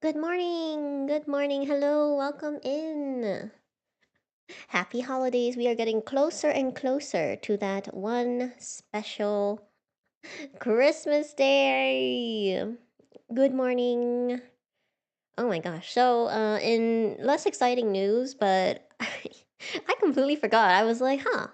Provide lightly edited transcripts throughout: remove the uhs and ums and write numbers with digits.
Good morning. Good morning. Hello. Welcome in. Happy holidays. We are getting closer and closer to that one special Christmas day. Good morning. Oh my gosh. In less exciting news, but I completely forgot. I was like, huh,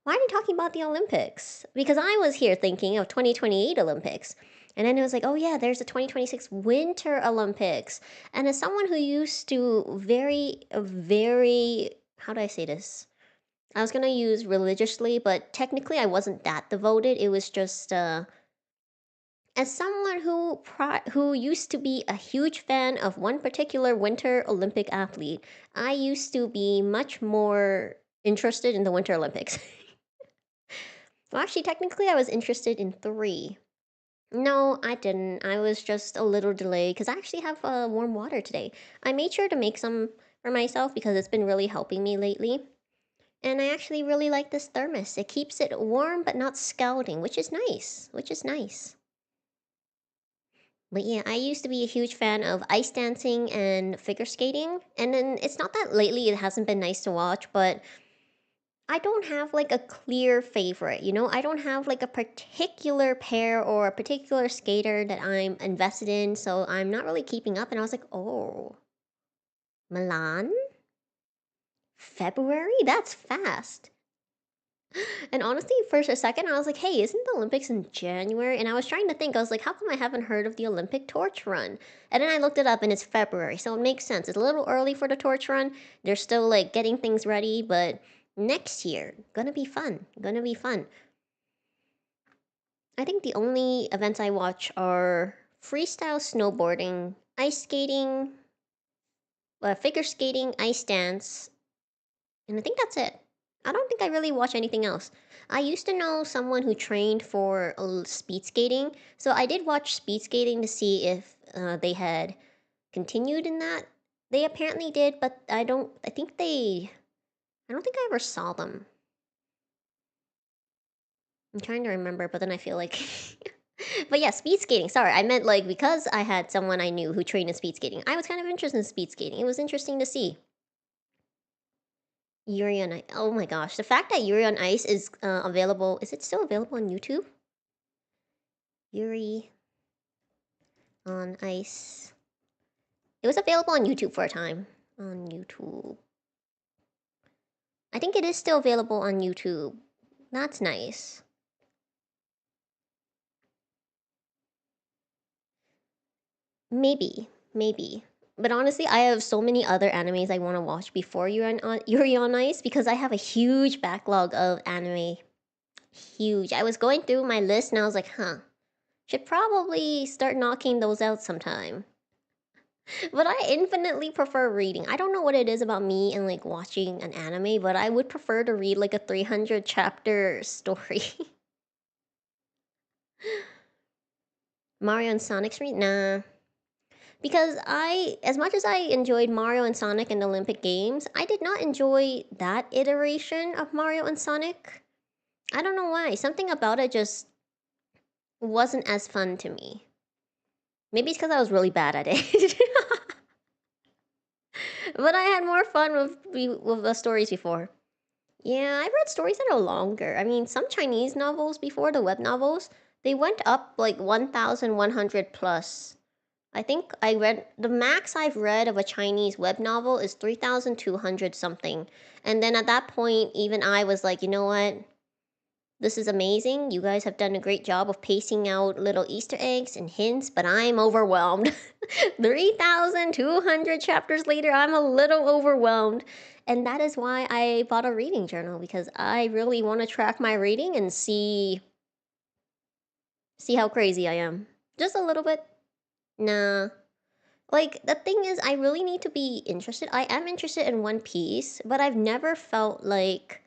why are you talking about the Olympics? Because I was here thinking of 2028 Olympics. And then it was like, oh yeah, there's the 2026 Winter Olympics. And as someone who used to how do I say this? I was gonna use religiously, but technically I wasn't that devoted. It was just as someone who used to be a huge fan of one particular Winter Olympic athlete, I used to be much more interested in the Winter Olympics. Well, actually, technically, I was interested in three. No, I didn't. I was just a little delayed because I actually have warm water today. I made sure to make some for myself because it's been really helping me lately. And I actually really like this thermos. It keeps it warm but not scalding, which is nice. Which is nice. But yeah, I used to be a huge fan of ice dancing and figure skating. And then it's not that lately it hasn't been nice to watch, but I don't have like a clear favorite, you know? I don't have like a particular pair or a particular skater that I'm invested in, so I'm not really keeping up. And I was like, oh, Milan? February? That's fast. And honestly, for a second, I was like, hey, isn't the Olympics in January? And I was trying to think, I was like, how come I haven't heard of the Olympic torch run? And then I looked it up and it's February, so it makes sense. It's a little early for the torch run. They're still like getting things ready, but next year, gonna be fun. Gonna be fun. I think the only events I watch are freestyle snowboarding, ice skating, figure skating, ice dance, and I think that's it. I don't think I really watch anything else. I used to know someone who trained for speed skating, so I did watch speed skating to see if they had continued in that. They apparently did, but I don't. I think they. I don't think I ever saw them. I'm trying to remember, but then I feel like. But yeah, speed skating. Sorry, I meant like because I had someone I knew who trained in speed skating. I was kind of interested in speed skating. It was interesting to see. Yuri on Ice. Oh my gosh, the fact that Yuri on Ice is available. Is it still available on YouTube? Yuri on Ice. It was available on YouTube for a time. On YouTube. I think it is still available on YouTube. That's nice. Maybe. Maybe. But honestly, I have so many other animes I want to watch before Yuri on Ice because I have a huge backlog of anime. Huge. I was going through my list and I was like, huh, should probably start knocking those out sometime. But I infinitely prefer reading. I don't know what it is about me and like watching an anime, but I would prefer to read like a 300 chapter story. Mario and Sonic's read? Nah. Because as much as I enjoyed Mario and Sonic in the Olympic Games, I did not enjoy that iteration of Mario and Sonic. I don't know why. Something about it just wasn't as fun to me. Maybe it's because I was really bad at it. But I had more fun with the stories before. Yeah, I read stories that are longer. I mean, some Chinese novels before the web novels, they went up like 1,100 plus. I think I read the max I've read of a Chinese web novel is 3,200 something. And then at that point, even I was like, you know what? This is amazing. You guys have done a great job of pacing out little Easter eggs and hints, but I'm overwhelmed. 3,200 chapters later, I'm a little overwhelmed. And that is why I bought a reading journal because I really want to track my reading and see how crazy I am. Just a little bit. Nah. Like the thing is I really need to be interested. I am interested in One Piece, but I've never felt like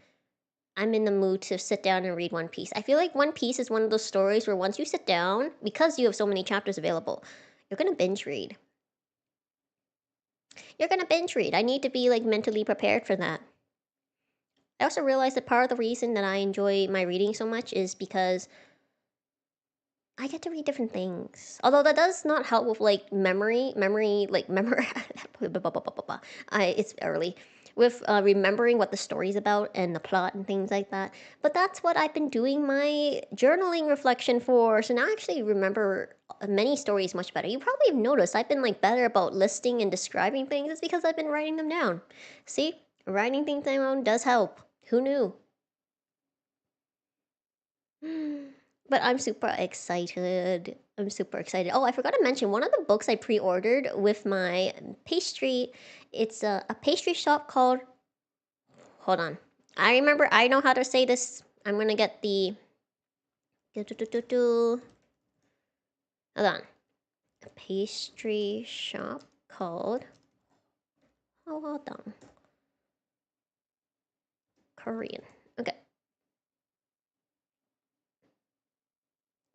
I'm in the mood to sit down and read One Piece. I feel like One Piece is one of those stories where once you sit down, because you have so many chapters available, you're gonna binge read. You're gonna binge read. I need to be like mentally prepared for that. I also realized that part of the reason that I enjoy my reading so much is because I get to read different things. Although that does not help with like memory, like memory. It's early with remembering what the story's about and the plot and things like that. But that's what I've been doing my journaling reflection for. So now I actually remember many stories much better. You probably have noticed I've been like better about listing and describing things. It's because I've been writing them down. See, writing things down does help. Who knew? But I'm super excited. I'm super excited. Oh, I forgot to mention one of the books I pre-ordered with my pastry. It's a pastry shop called. Hold on. I remember. I know how to say this. I'm gonna get the. Hold on. A pastry shop called. Oh, hold on. Korean. Okay.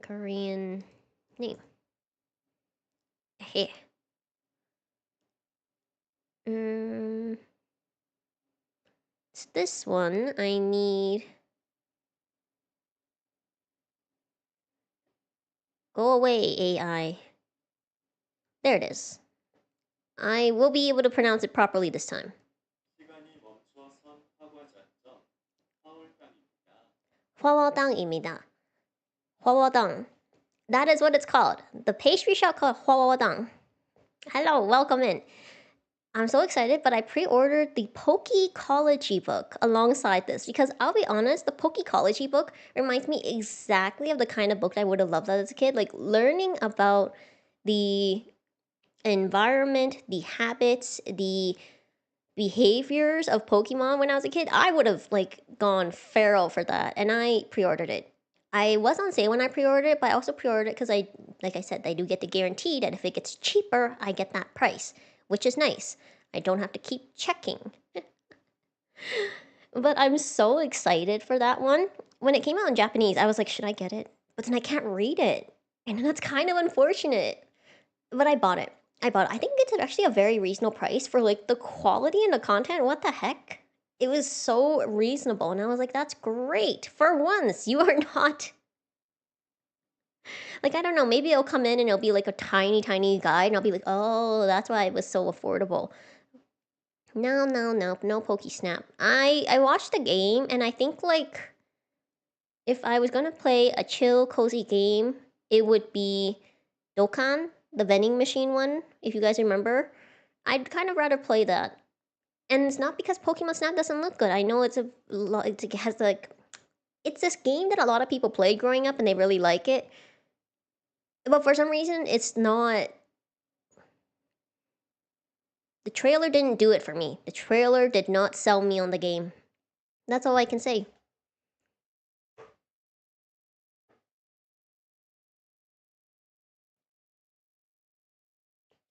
Korean name. Here. It's this one. I need. Go away, AI. There it is. I will be able to pronounce it properly this time. 화화당입니다. 화화당. That is what it's called. The pastry shop called 화화당. Hello, welcome in. I'm so excited, but I pre-ordered the Pokecology book alongside this because I'll be honest, the Pokecology book reminds me exactly of the kind of book I would have loved as a kid, like learning about the environment, the habits, the behaviors of Pokemon when I was a kid. I would have like gone feral for that, and I pre-ordered it. I was on sale when I pre-ordered it, but I also pre-ordered it because like I said, I do get the guarantee that if it gets cheaper, I get that price, which is nice. I don't have to keep checking. But I'm so excited for that one. When it came out in Japanese, I was like, should I get it? But then I can't read it, and that's kind of unfortunate. But I bought it. I think it's actually a very reasonable price for like the quality and the content. What the heck? It was so reasonable, and I was like, that's great. For once, you are not like, I don't know, maybe it'll come in and it'll be like a tiny, tiny guide, and I'll be like, oh, that's why it was so affordable. No Pokesnap. I watched the game, and I think like if I was gonna play a chill, cozy game, it would be Dokkan, the vending machine one, if you guys remember. I'd kind of rather play that. And it's not because Pokemon Snap doesn't look good. I know it's a lot. It has like, it's this game that a lot of people played growing up and they really like it. But for some reason, it's not. The trailer didn't do it for me. The trailer did not sell me on the game. That's all I can say.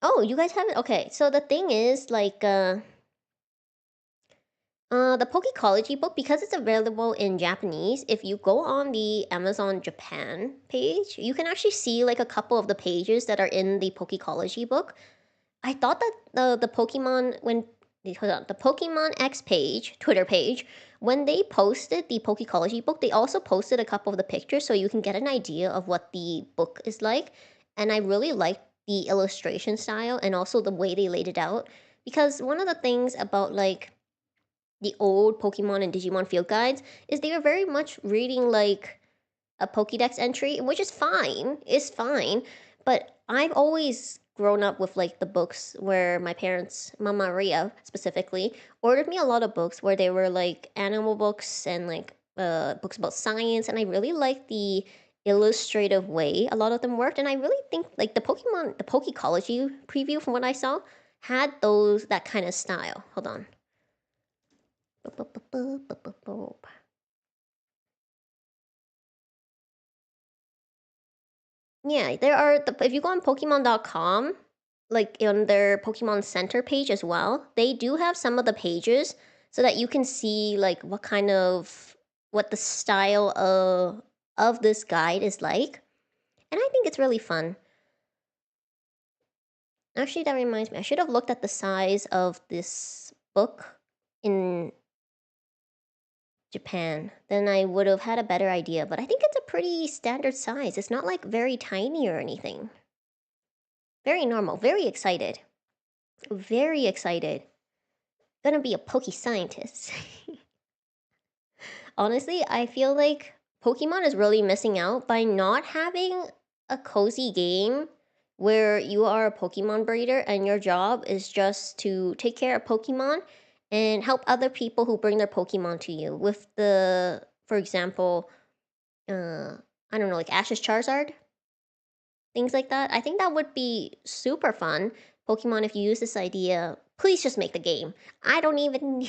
Oh, you guys have it? Okay, so the thing is, like, the Pokecology book, because it's available in Japanese, if you go on the Amazon Japan page, you can actually see like a couple of the pages that are in the Pokecology book. I thought that the Pokemon when hold on, the Pokemon X page, Twitter page, when they posted the Pokecology book, they also posted a couple of the pictures so you can get an idea of what the book is like. And I really like the illustration style and also the way they laid it out. Because one of the things about like the old Pokemon and Digimon field guides is they are very much reading like a Pokédex entry, which is fine. It's fine. But I've always grown up with like the books where my parents, Mama Maria specifically, ordered me a lot of books where they were like animal books and like books about science, and I really like the illustrative way a lot of them worked, and I really think like the Pokecology preview from what I saw had that kind of style. Hold on. Yeah, there are if you go on Pokemon.com, like on their Pokemon Center page as well, they do have some of the pages so that you can see like what the style of this guide is like. And I think it's really fun. Actually, that reminds me, I should have looked at the size of this book in Japan, then I would have had a better idea. But I think it's a pretty standard size. It's not like very tiny or anything. Very normal. Very excited. Very excited. Gonna be a Poke Scientist. Honestly, I feel like Pokemon is really missing out by not having a cozy game where you are a Pokemon breeder and your job is just to take care of Pokemon and help other people who bring their Pokemon to you with the, for example, I don't know, like Ash's Charizard, things like that. I think that would be super fun. Pokemon, if you use this idea, please just make the game. I don't even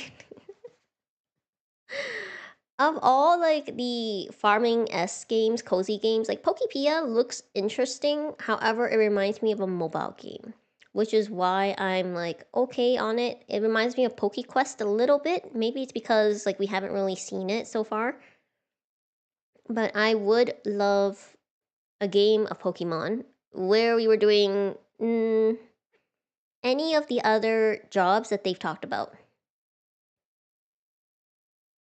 of all like the farming s games, cozy games, like Pokepia looks interesting. However, it reminds me of a mobile game, which is why I'm like okay on it. It reminds me of PokeQuest a little bit. Maybe it's because like we haven't really seen it so far. But I would love a game of Pokemon where we were doing any of the other jobs that they've talked about.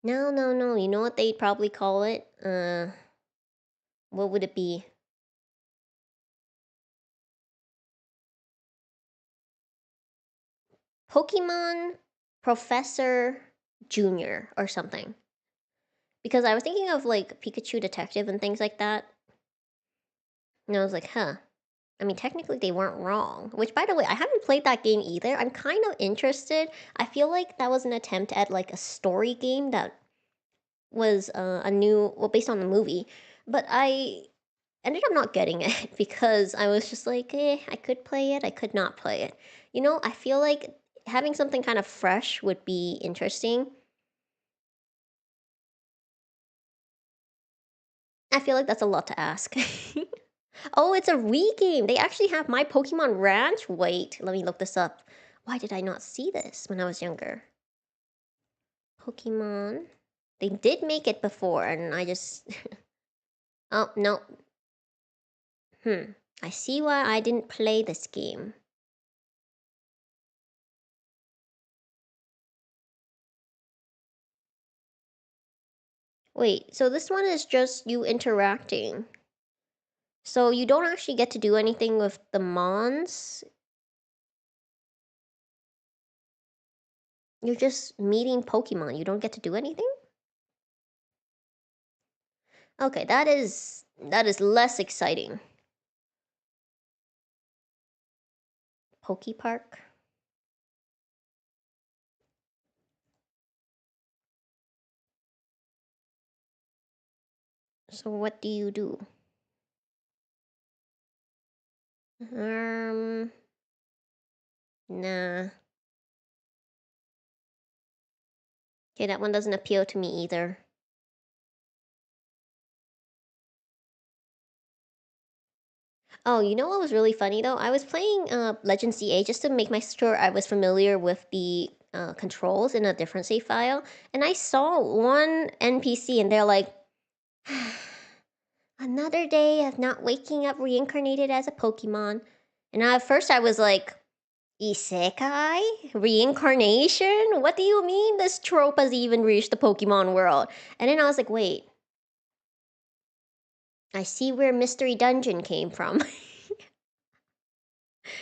No, no, no. You know what they'd probably call it? What would it be? Pokemon Professor Junior or something. Because I was thinking of like Pikachu Detective and things like that. And I was like, huh. I mean, technically they weren't wrong. Which, by the way, I haven't played that game either. I'm kind of interested. I feel like that was an attempt at like a story game that was a new, well, based on the movie. But I ended up not getting it because I was just like, I could play it, I could not play it. You know, I feel like having something kind of fresh would be interesting. I feel like that's a lot to ask. Oh, it's a Wii game. They actually have My Pokemon Ranch. Wait, let me look this up. Why did I not see this when I was younger? Pokemon. They did make it before, and I just. Oh, no. I see why I didn't play this game. Wait, so this one is just you interacting. So you don't actually get to do anything with the Mons. You're just meeting Pokemon. You don't get to do anything? Okay, that is less exciting. Poke Park. So what do you do? Nah. Okay, that one doesn't appeal to me either. Oh, you know what was really funny though? I was playing Legend CA just to make sure I was familiar with the controls in a different save file, and I saw one NPC and they're like, another day of not waking up reincarnated as a Pokemon. And at first I was like, Isekai? Reincarnation? What do you mean this trope has even reached the Pokemon world? And then I was like, wait. I see where Mystery Dungeon came from.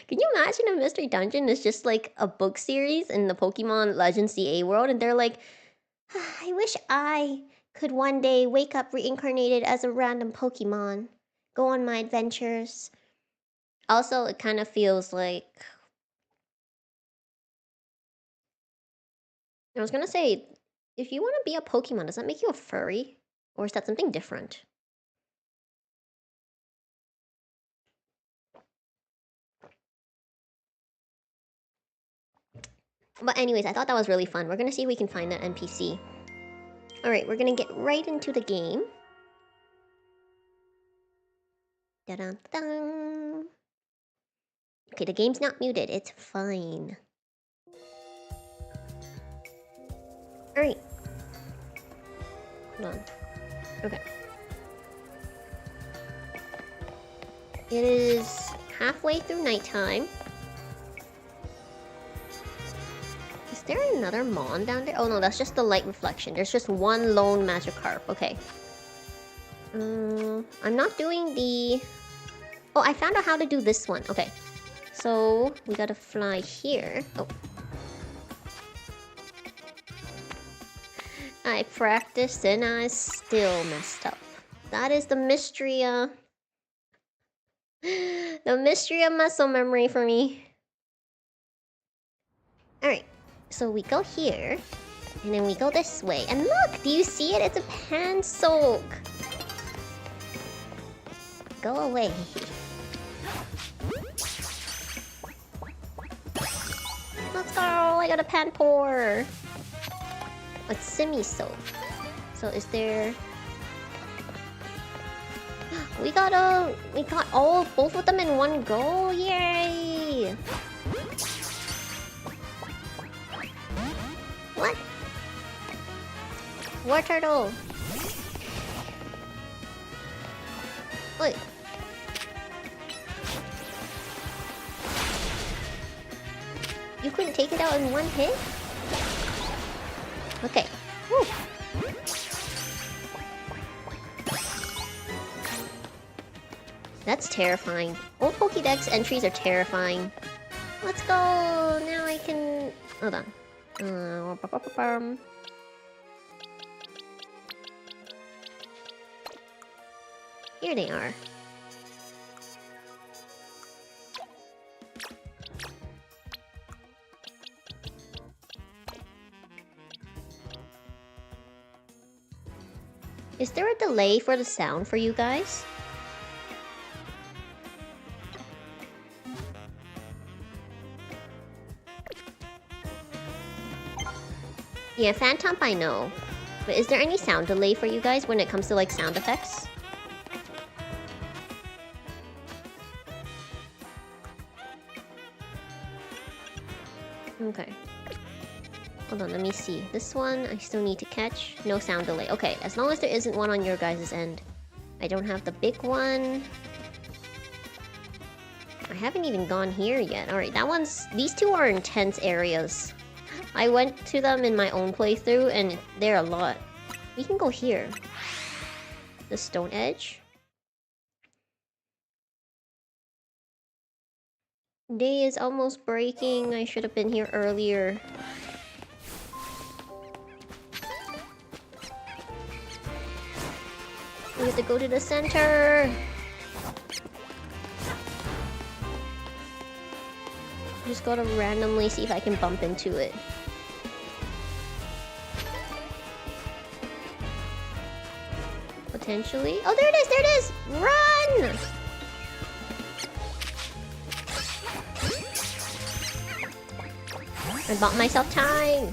Can you imagine a Mystery Dungeon is just like a book series in the Pokemon Legends CA world, and they're like, I wish I could one day wake up reincarnated as a random Pokemon, go on my adventures. Also, it kind of feels like. I was gonna say, if you want to be a Pokemon, does that make you a furry? Or is that something different? But anyways, I thought that was really fun. We're gonna see if we can find that NPC. Alright, we're gonna get right into the game. Da-dum-dum. Okay, the game's not muted. It's fine. Alright. Hold on. Okay. It is halfway through nighttime. Is there another mon down there? Oh no, that's just the light reflection. There's just one lone Magikarp. Okay. I'm not doing the... Oh, I found out how to do this one. Okay. So, we gotta fly here. Oh. I practiced and I still messed up. That is the mystery, the mystery of muscle memory for me. Alright, so we go here, and then we go this way. And look, do you see it? It's a pan soak. Go away. Let's go, I got a pan pour. It's semi-soak. So is there... We got both of them in one go, yay! What? War turtle! Wait. You couldn't take it out in one hit? Okay. Woo. That's terrifying. Old Pokédex entries are terrifying. Let's go! Now I can... Hold on. Here they are. Is there a delay for the sound for you guys? Yeah, Phantomp I know. But is there any sound delay for you guys when it comes to like sound effects? Okay. Hold on, let me see. This one I still need to catch. No sound delay. Okay, as long as there isn't one on your guys' end. I don't have the big one. I haven't even gone here yet. Alright, that one's... These two are intense areas. I went to them in my own playthrough and they're a lot. We can go here. The Stone Edge. Day is almost breaking. I should have been here earlier. We have to go to the center. Just gotta randomly see if I can bump into it. Potentially. Oh, there it is! There it is! Run! I bought myself time.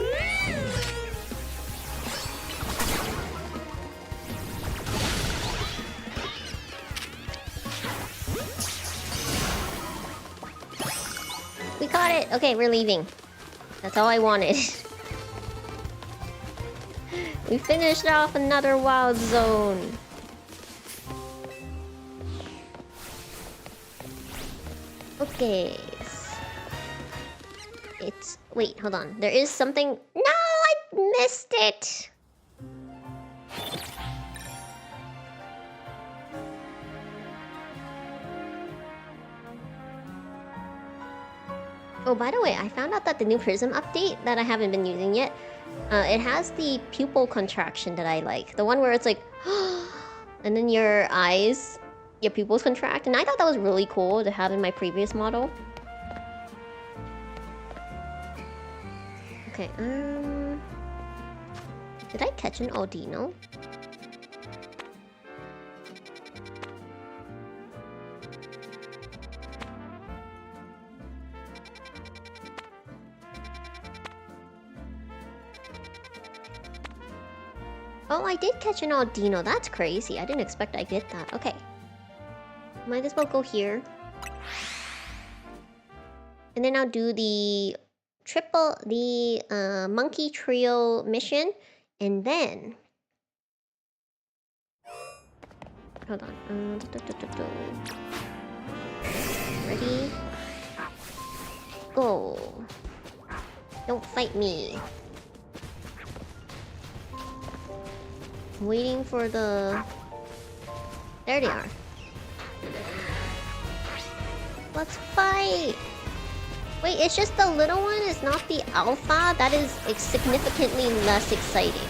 We caught it! Okay, we're leaving. That's all I wanted. We finished off another wild zone. Okay. It's... Wait, hold on. There is something... No! I missed it! Oh, by the way, I found out that the new Prism update that I haven't been using yet, it has the pupil contraction that I like. The one where it's like, and then your eyes, your pupils contract. And I thought that was really cool to have in my previous model. Okay, did I catch an Audino? Oh, I did catch an Audino. That's crazy. I didn't expect I'd get that. Okay. Might as well go here. And then I'll do the monkey trio mission. And then... Hold on. Ready? Go. Don't fight me. Waiting for the... There they are. Let's fight! Wait, it's just the little one? It's not the alpha? That is significantly less exciting.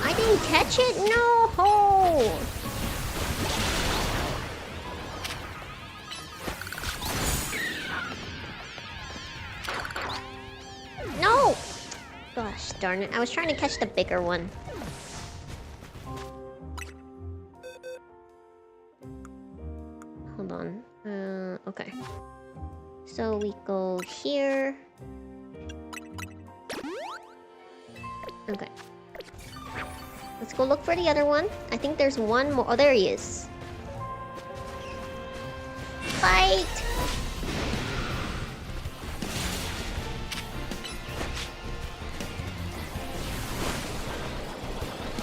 I didn't catch it? No! No! Gosh darn it. I was trying to catch the bigger one. Hold on. Okay. So we go here. Okay. Let's go look for the other one. I think there's one more. Oh, there he is. Fight!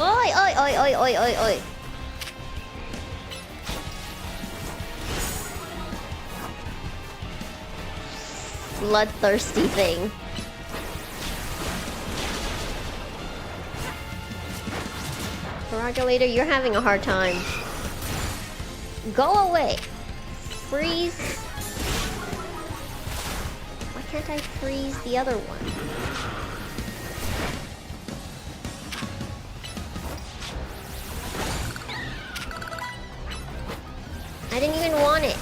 Oi, oi, oi, oi, oi, oi, oi. Bloodthirsty thing. Regulator, you're having a hard time. Go away. Freeze. Why can't I freeze the other one? I didn't even want it.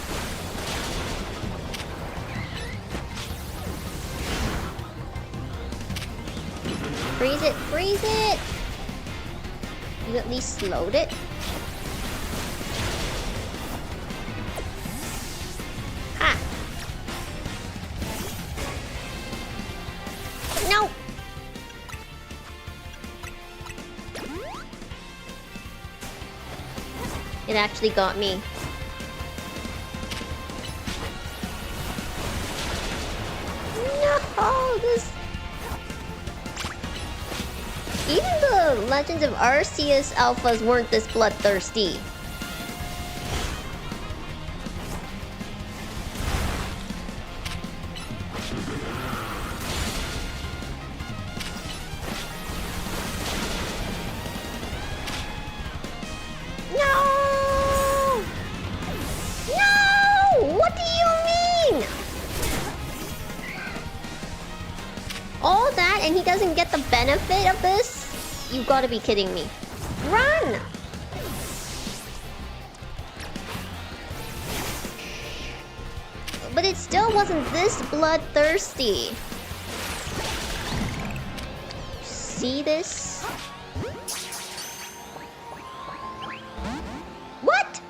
Freeze it, freeze it! You at least slowed it? Ha! No! It actually got me. No! This... Even the Legends of Arceus alphas weren't this bloodthirsty. No! No! What do you mean? All that and he doesn't get the benefit of this? You've got to be kidding me. Run! But it still wasn't this bloodthirsty. See this? What?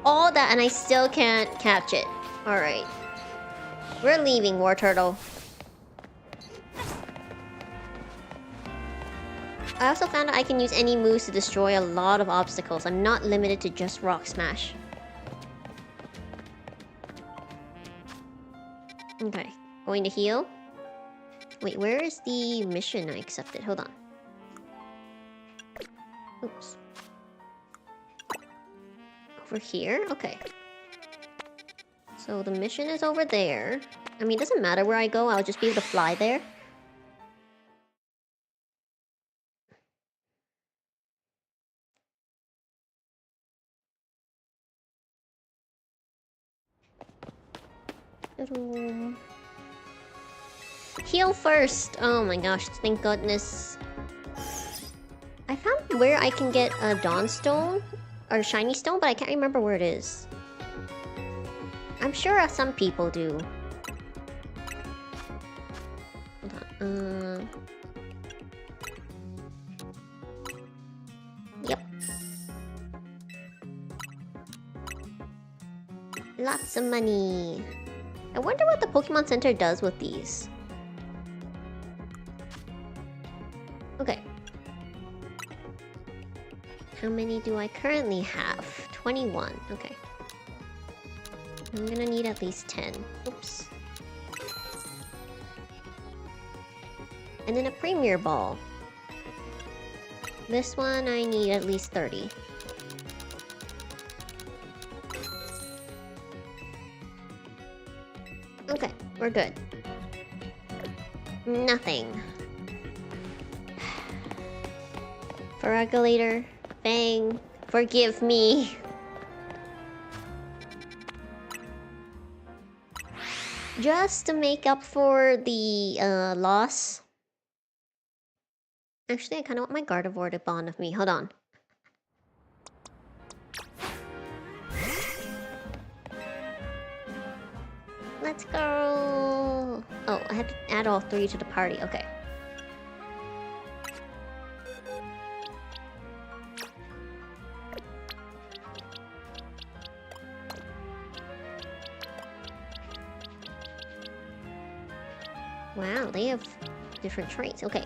All that and I still can't catch it. Alright. We're leaving, War Turtle. I also found out I can use any moves to destroy a lot of obstacles. I'm not limited to just Rock Smash. Okay, going to heal. Wait, where is the mission I accepted? Hold on. Oops. Over here? Okay. So the mission is over there. I mean, it doesn't matter where I go, I'll just be able to fly there. Heal first! Oh my gosh, thank goodness. I found where I can get a Dawn Stone or Shiny Stone, but I can't remember where it is. I'm sure some people do. Hold on. Yep. Lots of money. I wonder what the Pokemon Center does with these. Okay. How many do I currently have? 21. Okay. I'm gonna need at least 10. Oops. And then a Premier Ball. This one I need at least 30. Okay, we're good. Nothing. Ferragulator, Fang, forgive me. Just to make up for the loss. Actually, I kind of want my Gardevoir to bond with me. Hold on. Let's go! Oh, I have to add all 3 to the party. Okay. Wow, they have different traits. Okay,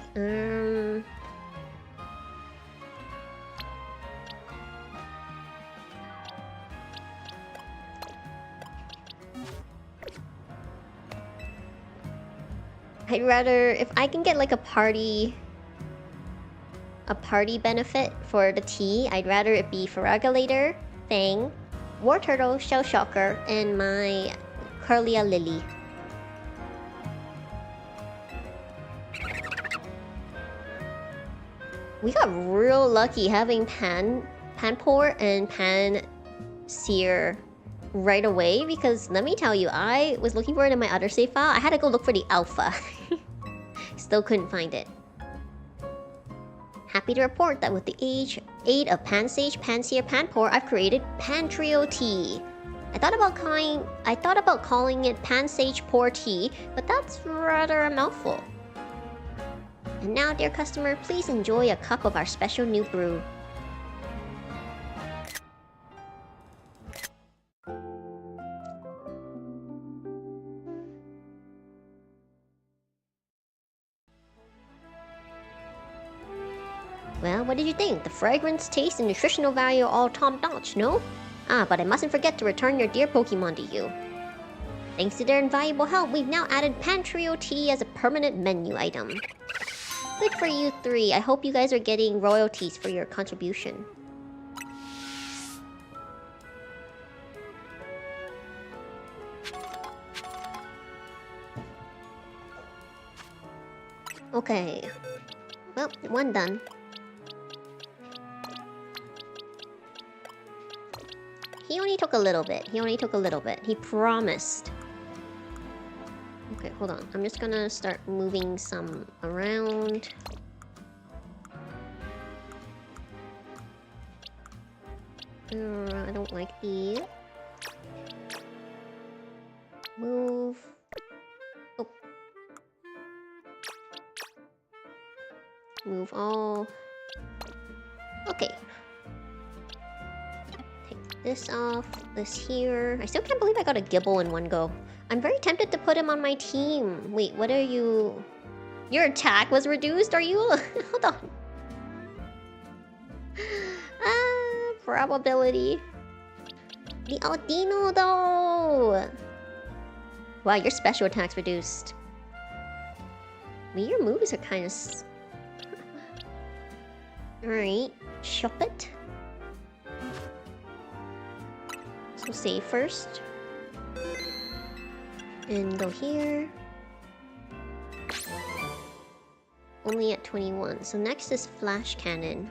I'd rather... if I can get like a party benefit for the tea, I'd rather it be Ferragulator, Fang, War Turtle, Shell Shocker, and my Curlia Lily. We got real lucky having Panpour and Pansear right away, because let me tell you, I was looking for it in my other save file. I had to go look for the alpha. Still couldn't find it. Happy to report that with the aid of Pansage, Pansear, Panpour, I've created Pantrio Tea. I thought about calling it Pansage Pour Tea, but that's rather a mouthful. And now, dear customer, please enjoy a cup of our special new brew. Well, what did you think? The fragrance, taste, and nutritional value are all top-notch, no? Ah, but I mustn't forget to return your dear Pokemon to you. Thanks to their invaluable help, we've now added Pantrio Tea as a permanent menu item. Good for you 3. I hope you guys are getting royalties for your contribution. Okay. Well, one done. He only took a little bit. He promised. Okay, hold on. I'm just gonna start moving some around. I don't like these. Move. Oh. Move all. Okay. Take this off. This here. I still can't believe I got a Gibble in one go. I'm very tempted to put him on my team. Wait, what are you... Your attack was reduced? Are you... Hold on. Probability. The Audino, though! Wow, your special attack's reduced. Well, your moves are kind of... Alright, shop it. So save first. And go here. Only at 21. So next is Flash Cannon.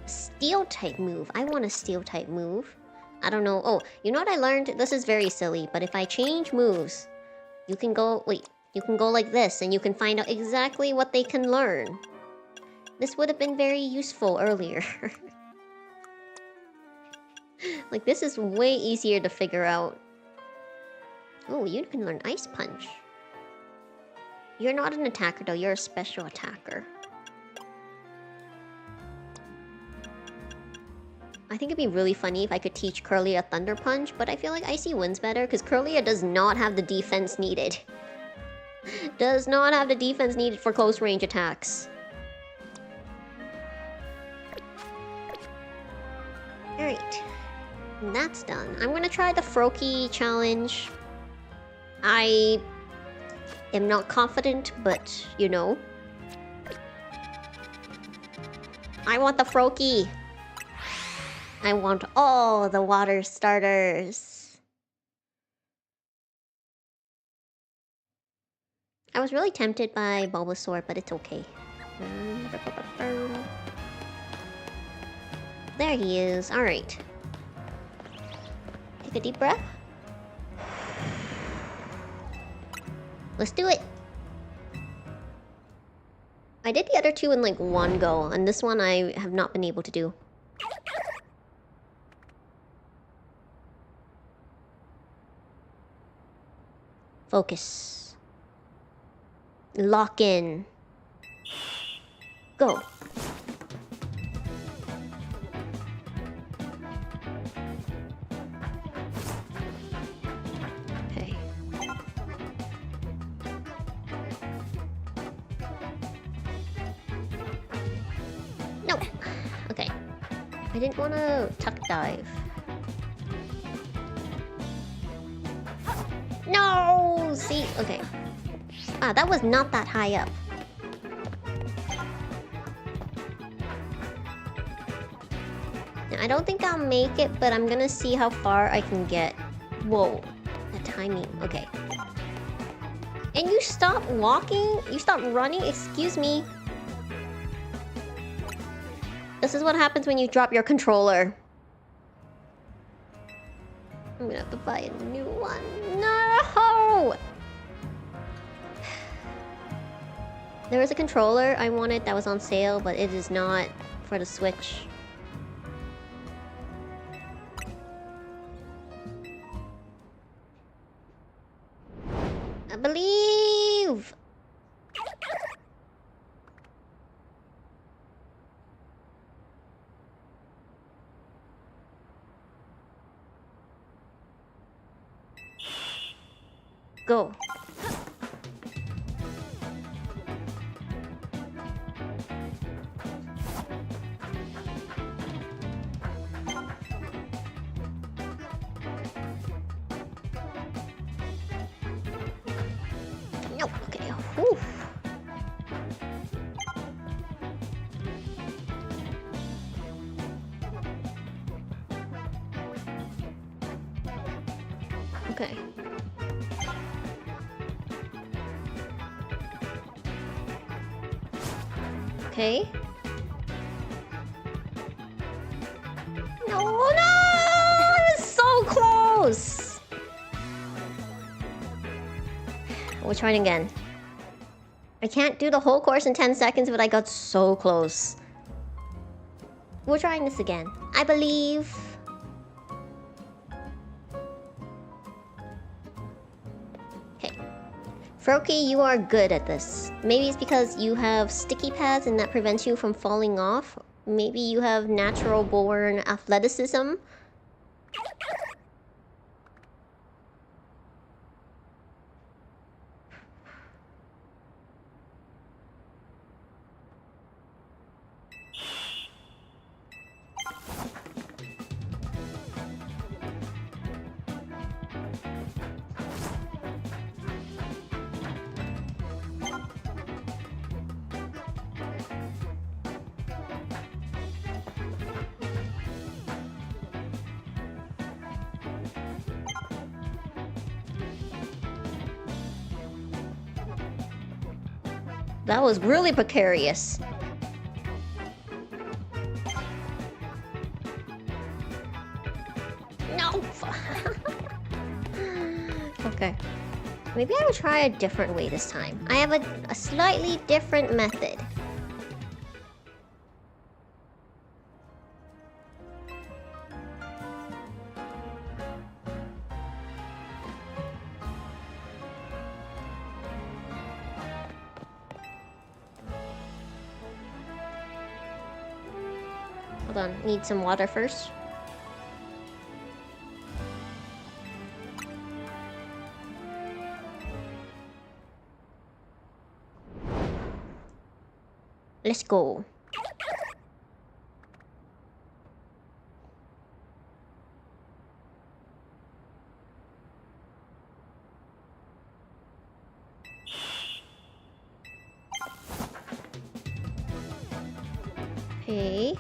Steel type move. I want a steel type move. I don't know. Oh, you know what I learned? This is very silly, but if I change moves, you can go... Wait. You can go like this, and you can find out exactly what they can learn. This would have been very useful earlier. Like, this is way easier to figure out. Oh, you can learn Ice Punch. You're not an attacker though, you're a special attacker. I think it'd be really funny if I could teach Curlia Thunder Punch, but I feel like Icy Wind's better, because Curlia does not have the defense needed. Does not have the defense needed for close range attacks. Alright. That's done. I'm gonna try the Froakie challenge. I am not confident, but, you know. I want the Froakie. I want all the water starters. I was really tempted by Bulbasaur, but it's okay. There he is. Alright. Take a deep breath. Let's do it. I did the other two in like one go, and this one I have not been able to do. Focus. Lock in. Go. Okay. No. Okay. I didn't want to tuck dive. No! See? Okay. Ah, that was not that high up. I don't think I'll make it, but I'm gonna see how far I can get. Whoa. The timing. Okay. And you stop walking? You stop running? Excuse me. This is what happens when you drop your controller. I'm gonna have to buy a new one. No! There was a controller I wanted that was on sale, but it is not for the Switch. I believe! Go. No, okay. Whew. Okay. Okay. No, no! I was so close! We'll try it again. I can't do the whole course in 10 seconds, but I got so close. We're trying this again. I believe. Okay. Froakie, you are good at this. Maybe it's because you have sticky pads and that prevents you from falling off. Maybe you have natural born athleticism. That was really precarious. No! Okay. Maybe I will try a different way this time. I have a slightly different method. Hold on, need some water first. Let's go. Okay.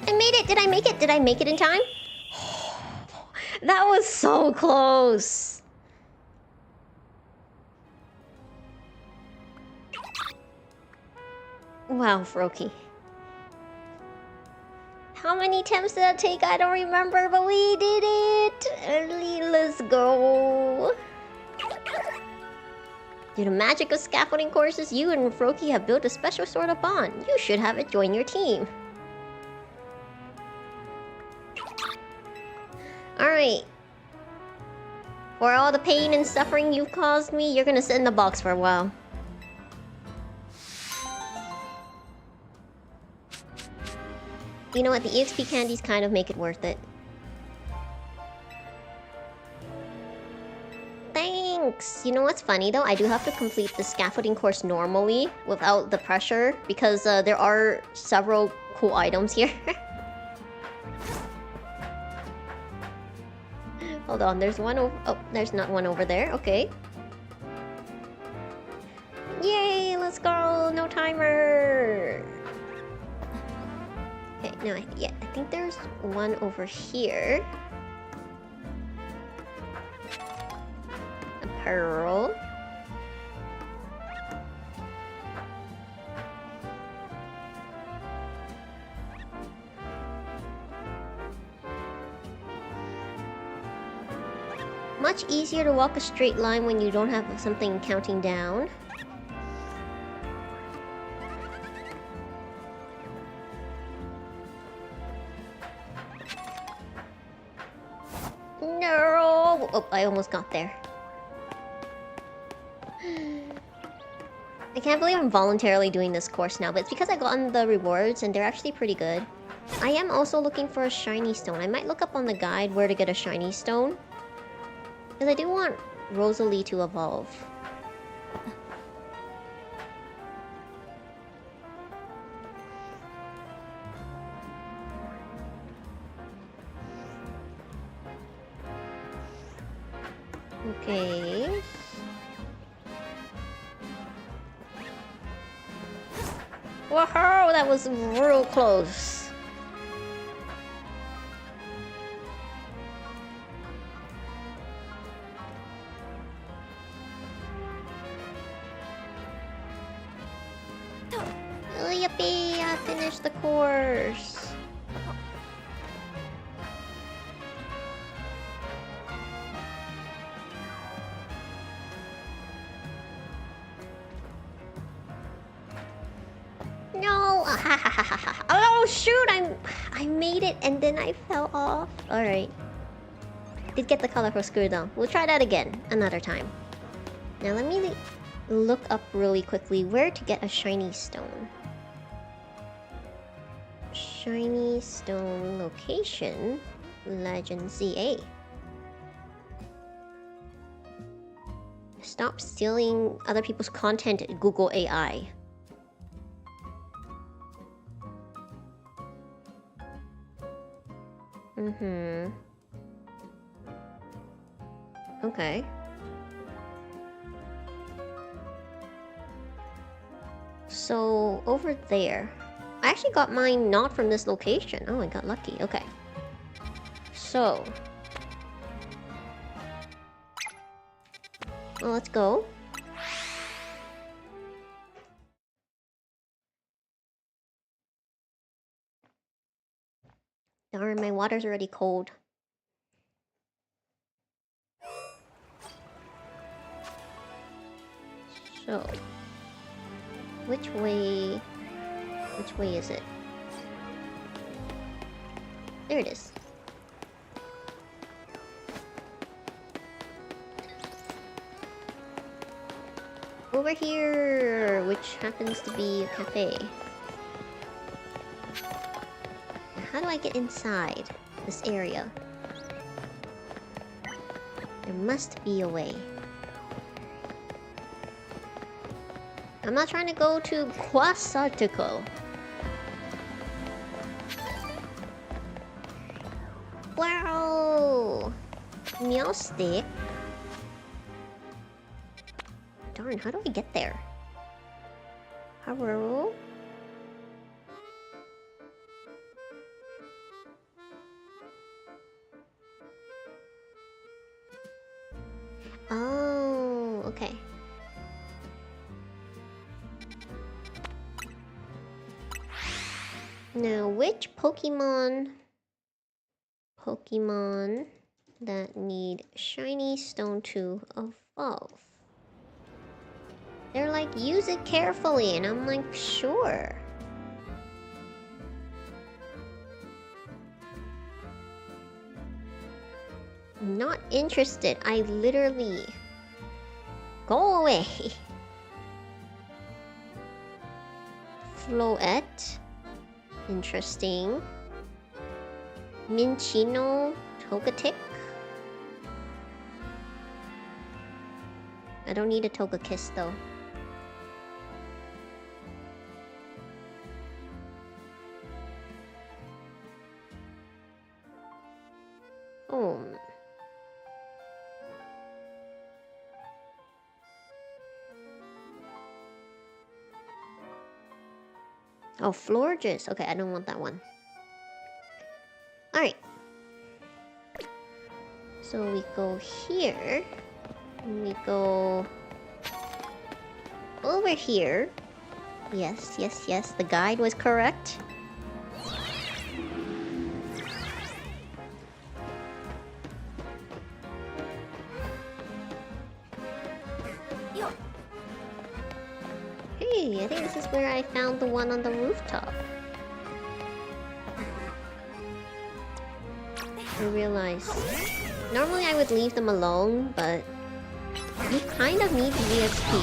I made it! Did I make it? Did I make it in time? That was so close! Wow, Froakie. How many attempts did that take? I don't remember, but we did it! Early, let's go! Through the magic of scaffolding courses, you and Froakie have built a special sort of bond. You should have it join your team. Alright. For all the pain and suffering you've caused me, you're gonna sit in the box for a while. You know what? The EXP candies kind of make it worth it. Thanks! You know what's funny though? I do have to complete the scaffolding course normally without the pressure because there are several cool items here. Hold on, there's one over... Oh, there's not one over there. Okay. Yay! Let's go! No timer! Okay, no, yeah, I think there's one over here. A pearl. Much easier to walk a straight line when you don't have something counting down. No! Oh, I almost got there. I can't believe I'm voluntarily doing this course now, but it's because I gotten the rewards and they're actually pretty good. I am also looking for a shiny stone. I might look up on the guide where to get a shiny stone. Because I do want Rosalie to evolve. Okay. Whoa, that was real close. Oh, yippee! I finished the course. No! Oh shoot! I made it and then I fell off. Alright. Did get the colorful screw though. We'll try that again another time. Now let me look up really quickly where to get a shiny stone. Shiny stone location. Legend ZA. Stop stealing other people's content at Google AI. Okay. So, over there. I actually got mine not from this location. Oh, I got lucky. Okay. So. Well, let's go. Darn, my water's already cold. So, which way is it? There it is. Over here, which happens to be a cafe. How do I get inside this area? There must be a way. I'm not trying to go to Quasarticle. Wow! Meow stick. Darn, how do I get there? Hello? Oh, okay. Now, which Pokemon that need shiny stone to evolve? They're like, use it carefully, and I'm like, sure. I'm not interested. I literally... Go away. Floette. Interesting. Minchino Togetic. I don't need a Togekiss though. Oh, Florges. Okay, I don't want that one. Alright. So we go here. And we go... over here. Yes, yes, yes. The guide was correct. Hey, I think this is where I found the one on the rooftop. I realized... normally I would leave them alone, but... you kind of need the EXP.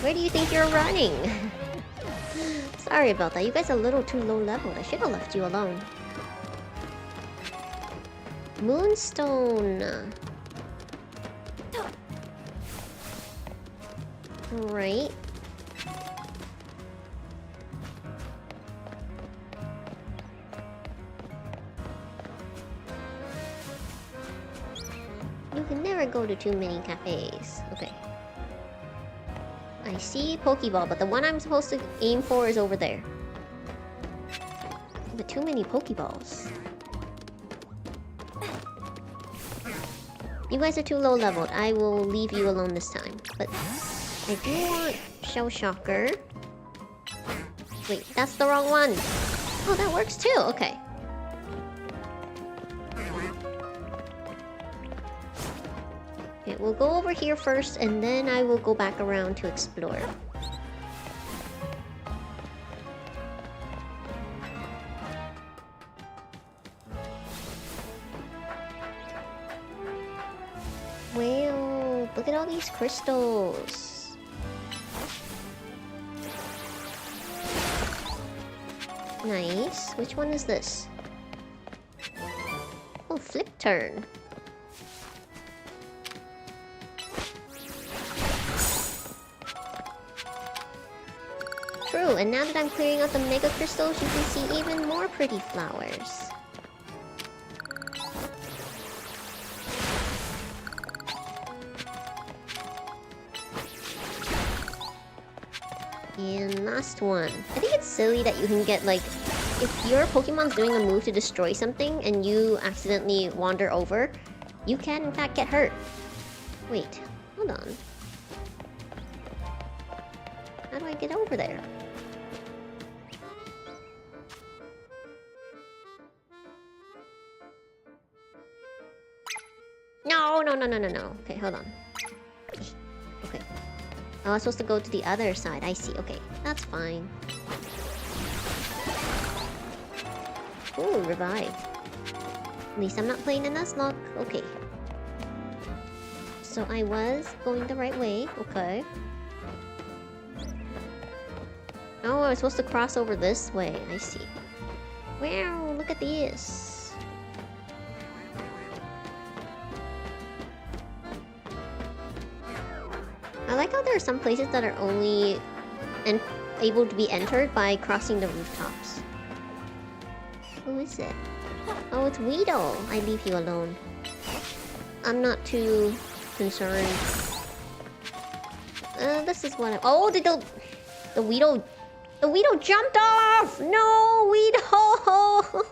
Where do you think you're running? Sorry about that, you guys are a little too low leveled. I should have left you alone. Moonstone. Alright. You can never go to too many cafes. Okay. I see Pokeball, but the one I'm supposed to aim for is over there. But too many Pokeballs. You guys are too low leveled. I will leave you alone this time. But I do want Shell Shocker. Wait, that's the wrong one. Oh, that works too. Okay. Okay, we'll go over here first, and then I will go back around to explore. Wow, look at all these crystals. Nice. Which one is this? Oh, Flip Turn. True, and now that I'm clearing out the Mega Crystals, you can see even more pretty flowers. And last one. I think it's silly that you can get, like... if your Pokemon's doing a move to destroy something and you accidentally wander over, you can in fact get hurt. Wait, hold on. How do I get over there? No, no, no, no, no, no. Okay, hold on. Okay. I was supposed to go to the other side. I see. Okay, that's fine. Ooh, revive. At least I'm not playing in Nuzlocke. Okay. So I was going the right way. Okay. Oh, I was supposed to cross over this way. I see. Wow, look at this. I like how there are some places that are only able to be entered by crossing the rooftops. Who is it? Oh, it's Weedle. I leave you alone. I'm not too concerned. This is what I... Oh, the Weedle... The Weedle jumped off! No, Weedle!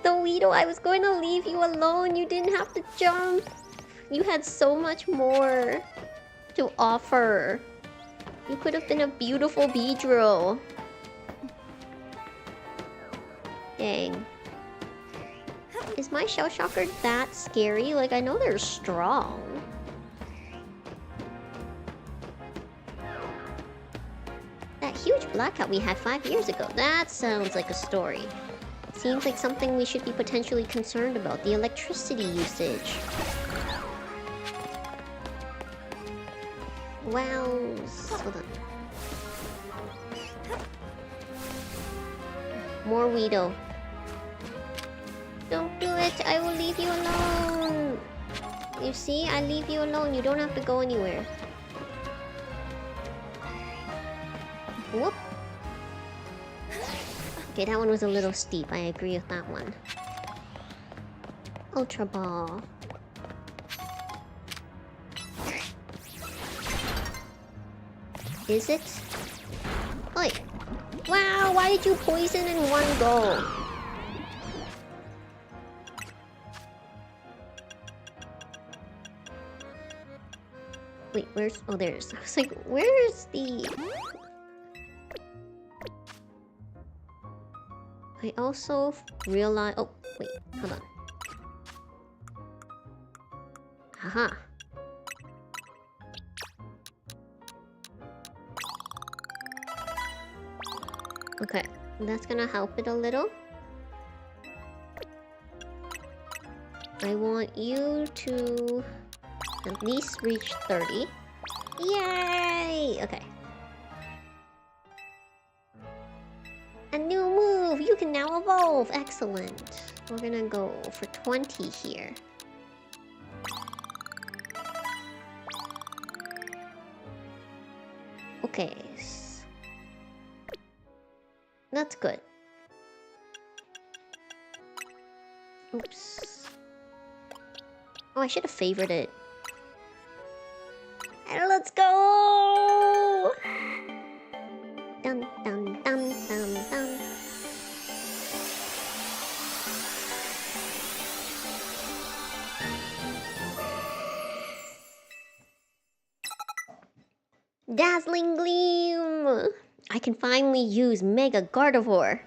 The Weedle, I was going to leave you alone. You didn't have to jump. You had so much more to offer. You could have been a beautiful Beedrill. Dang. Is my Shell Shocker that scary? Like, I know they're strong. That huge blackout we had 5 years ago. That sounds like a story. Seems like something we should be potentially concerned about. The electricity usage. Wow. Hold on. More Weedle. Don't do it. I will leave you alone. You see? I leave you alone. You don't have to go anywhere. Whoop. Okay, that one was a little steep. I agree with that one. Ultra Ball. Is it? Oi! Wow, why did you poison in one go? Wait, where's... Oh, there's... I was like, where's the... I also realized... Oh, wait, hold on. Haha. Okay, that's gonna help it a little. I want you to at least reach 30. Yay! Okay. A new move! You can now evolve! Excellent. We're gonna go for 20 here. Okay. That's good. Oops. Oh, I should have favored it. And let's go! Dun dun dun dun dun. Dazzling Gleam! I can finally use Mega Gardevoir.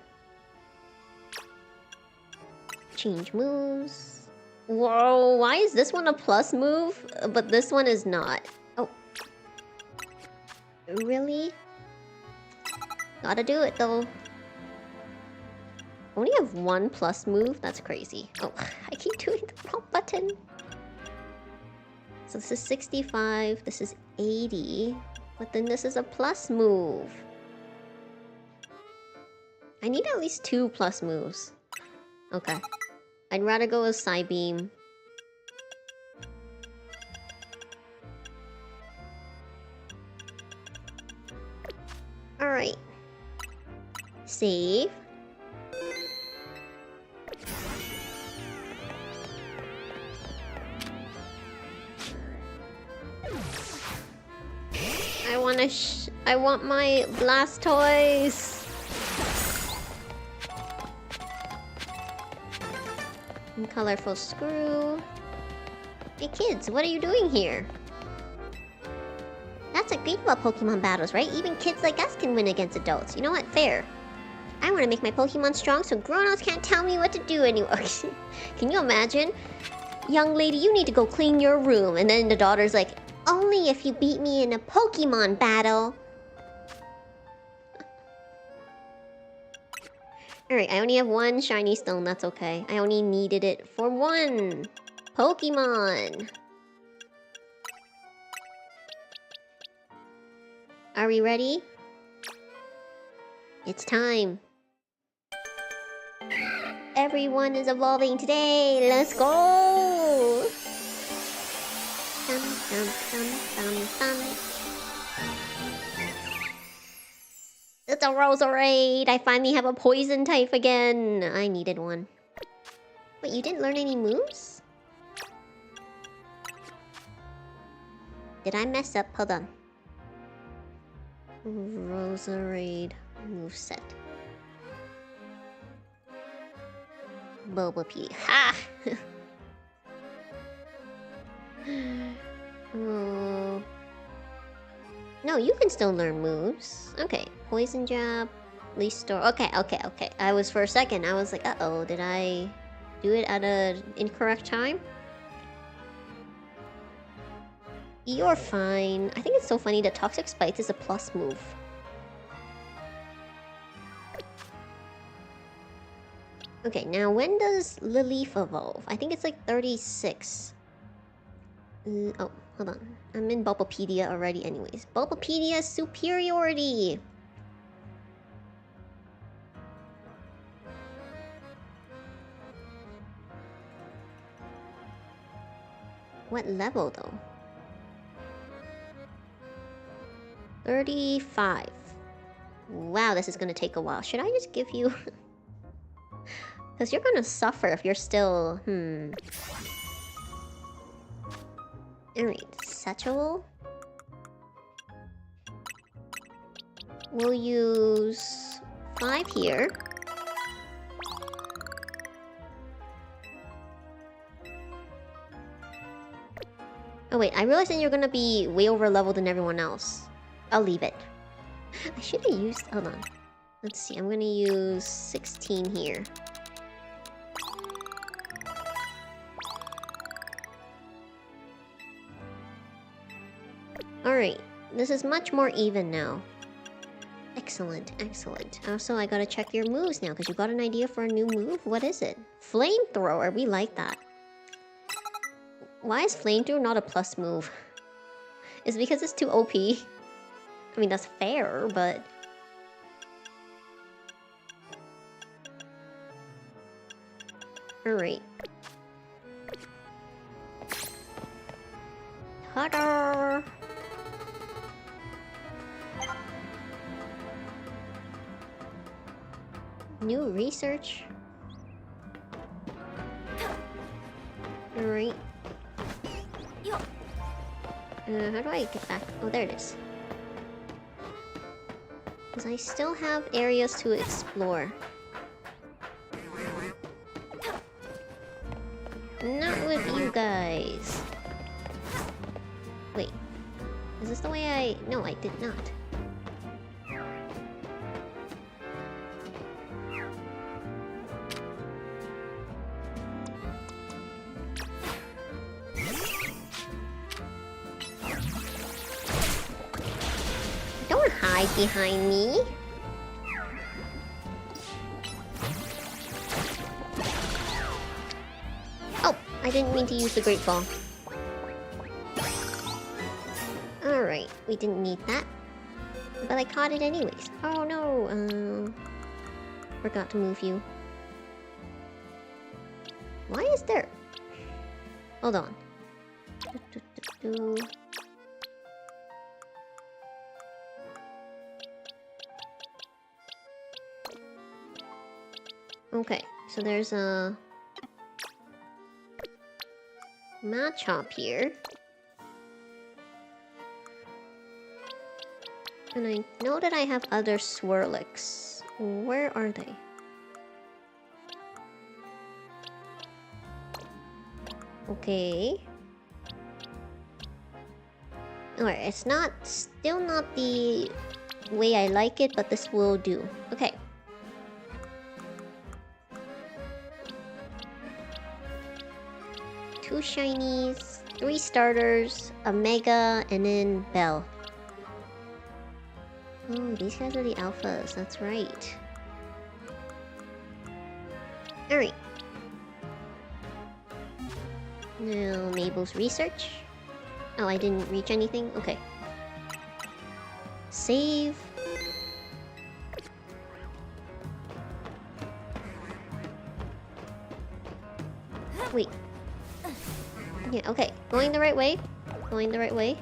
Change moves. Whoa, why is this one a plus move, but this one is not? Oh. Really? Gotta do it though. Only have one plus move? That's crazy. Oh, I keep doing the wrong button. So this is 65, this is 80, but then this is a plus move. I need at least 2 plus moves. Okay. I'd rather go with Psybeam. Alright. Save. I want my Blastoise. And colorful screw. Hey kids, what are you doing here? That's a great about Pokemon battles, right? Even kids like us can win against adults. You know what? Fair. I want to make my Pokemon strong so grown-ups can't tell me what to do anymore. Can you imagine? Young lady, you need to go clean your room. And then the daughter's like, only if you beat me in a Pokemon battle. Alright, I only have one shiny stone, that's okay. I only needed it for one Pokemon. Are we ready? It's time. Everyone is evolving today. Let's go. Dum, dum, dum, dum, dum. It's a Roserade! I finally have a poison type again! I needed one. Wait, you didn't learn any moves? Did I mess up? Hold on. Roserade moveset. Bulbapedia. Ha! Oh. No, you can still learn moves. Okay, poison jab, restore. Okay. I was for a second. I was like, uh-oh, did I do it at an incorrect time? You're fine. I think it's so funny that Toxic Spite is a plus move. Okay, now when does Lilith evolve? I think it's like 36. Oh, hold on. I'm in Bulbapedia already anyways. Bulbapedia superiority! What level though? 35. Wow, this is gonna take a while. Should I just give you... Because you're gonna suffer if you're still... Alright, Satchel. We'll use 5 here. Oh wait, I realized that you're gonna be way over leveled than everyone else. I'll leave it. I should have used... Hold on. Let's see, I'm gonna use 16 here. Alright, this is much more even now. Excellent, excellent. Also, I gotta check your moves now, because you got an idea for a new move? What is it? Flamethrower, we like that. Why is Flamethrower not a plus move? Is it because it's too OP? I mean, that's fair, but... Alright. Ta-da! New research. Alright. How do I get back? Oh, there it is. Because I still have areas to explore. Not with you guys. Wait. Is this the way I... No, I did not. Don't hide behind me. Oh, I didn't mean to use the Great Ball. Alright, we didn't need that. But I caught it anyways. Oh no, forgot to move you. Why is there... Hold on. Okay, so there's a... Machop here. And I know that I have other Swirlix. Where are they? Okay. Alright, it's not... Still not the way I like it, but this will do. Okay. Two shinies, 3 starters, a mega, and then Bell. Oh, these guys are the alphas, that's right. Alright. Now, Mabel's research. Oh, I didn't reach anything? Okay. Save. Wait. Yeah, okay. Going the right way. Going the right way.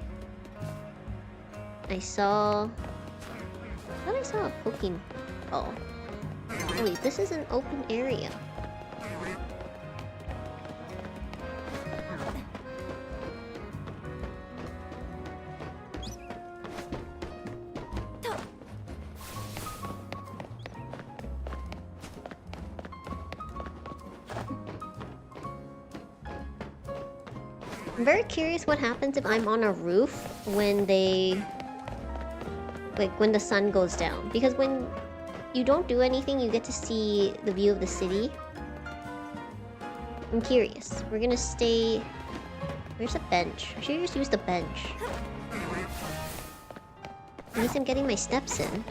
I thought I saw a Pokemon. Oh. Wait, this is an open area. I'm very curious what happens if I'm on a roof when when the sun goes down. Because when you don't do anything, you get to see the view of the city. I'm curious. We're gonna stay... Where's the bench? I should just use the bench. At least I'm getting my steps in.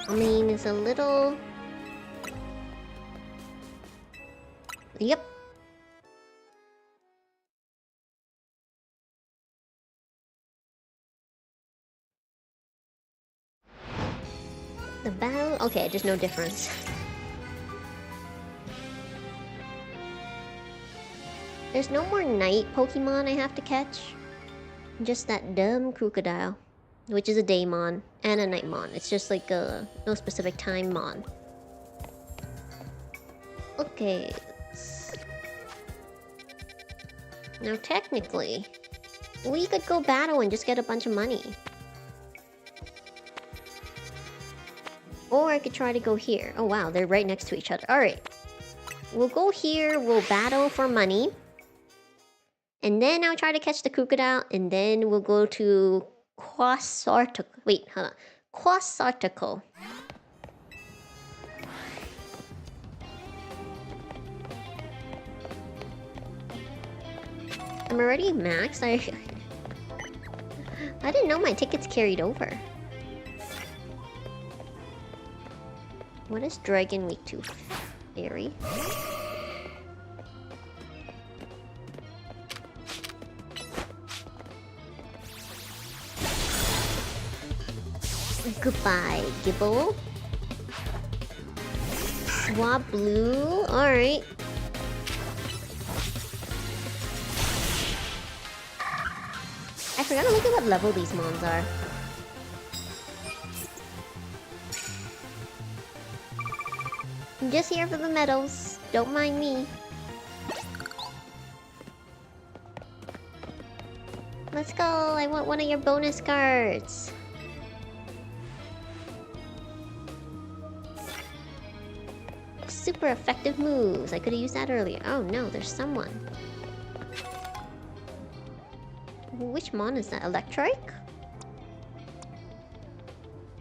I mean, it's a little... Yep. The battle... Okay, just no difference. There's no more night Pokemon I have to catch. Just that dumb crocodile. Which is a Daemon and a Nightmon. It's just like a no specific time mon. Okay. Now technically, we could go battle and just get a bunch of money. Or I could try to go here. Oh wow, they're right next to each other. Alright. We'll go here, we'll battle for money. And then I'll try to catch the crocodile, and then we'll go to Quasarticle. Wait, hold on. Quasarticle. I'm already maxed. I didn't know my tickets carried over. What is Dragon Week 2? Fairy? Goodbye, Gibble. Swab Blue. Alright. I forgot to look at what level these mons are. I'm just here for the medals. Don't mind me. Let's go. I want one of your bonus cards. Super effective moves. I could have used that earlier. Oh no, there's someone. Which mon is that? Electric?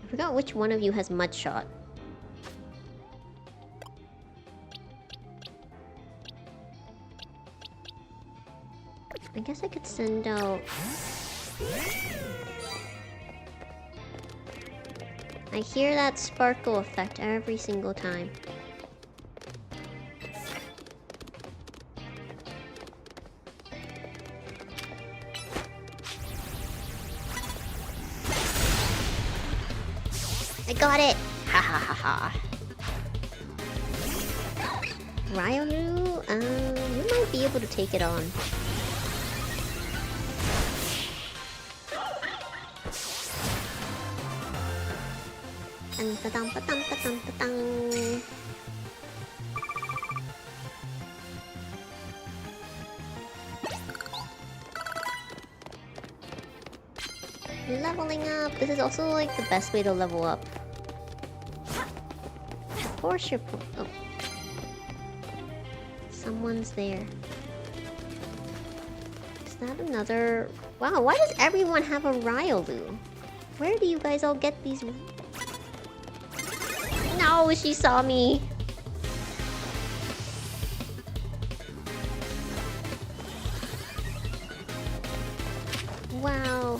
I forgot which one of you has Mudshot. I guess I could send out... I hear that sparkle effect every single time. I got it! Ha ha ha ha. Ryalu? You might be able to take it on. Leveling up! This is also like the best way to level up. Of course you're... Oh. Someone's there. Is that another... Wow, why does everyone have a Ryalu? Where do you guys all get these... No, she saw me! wow.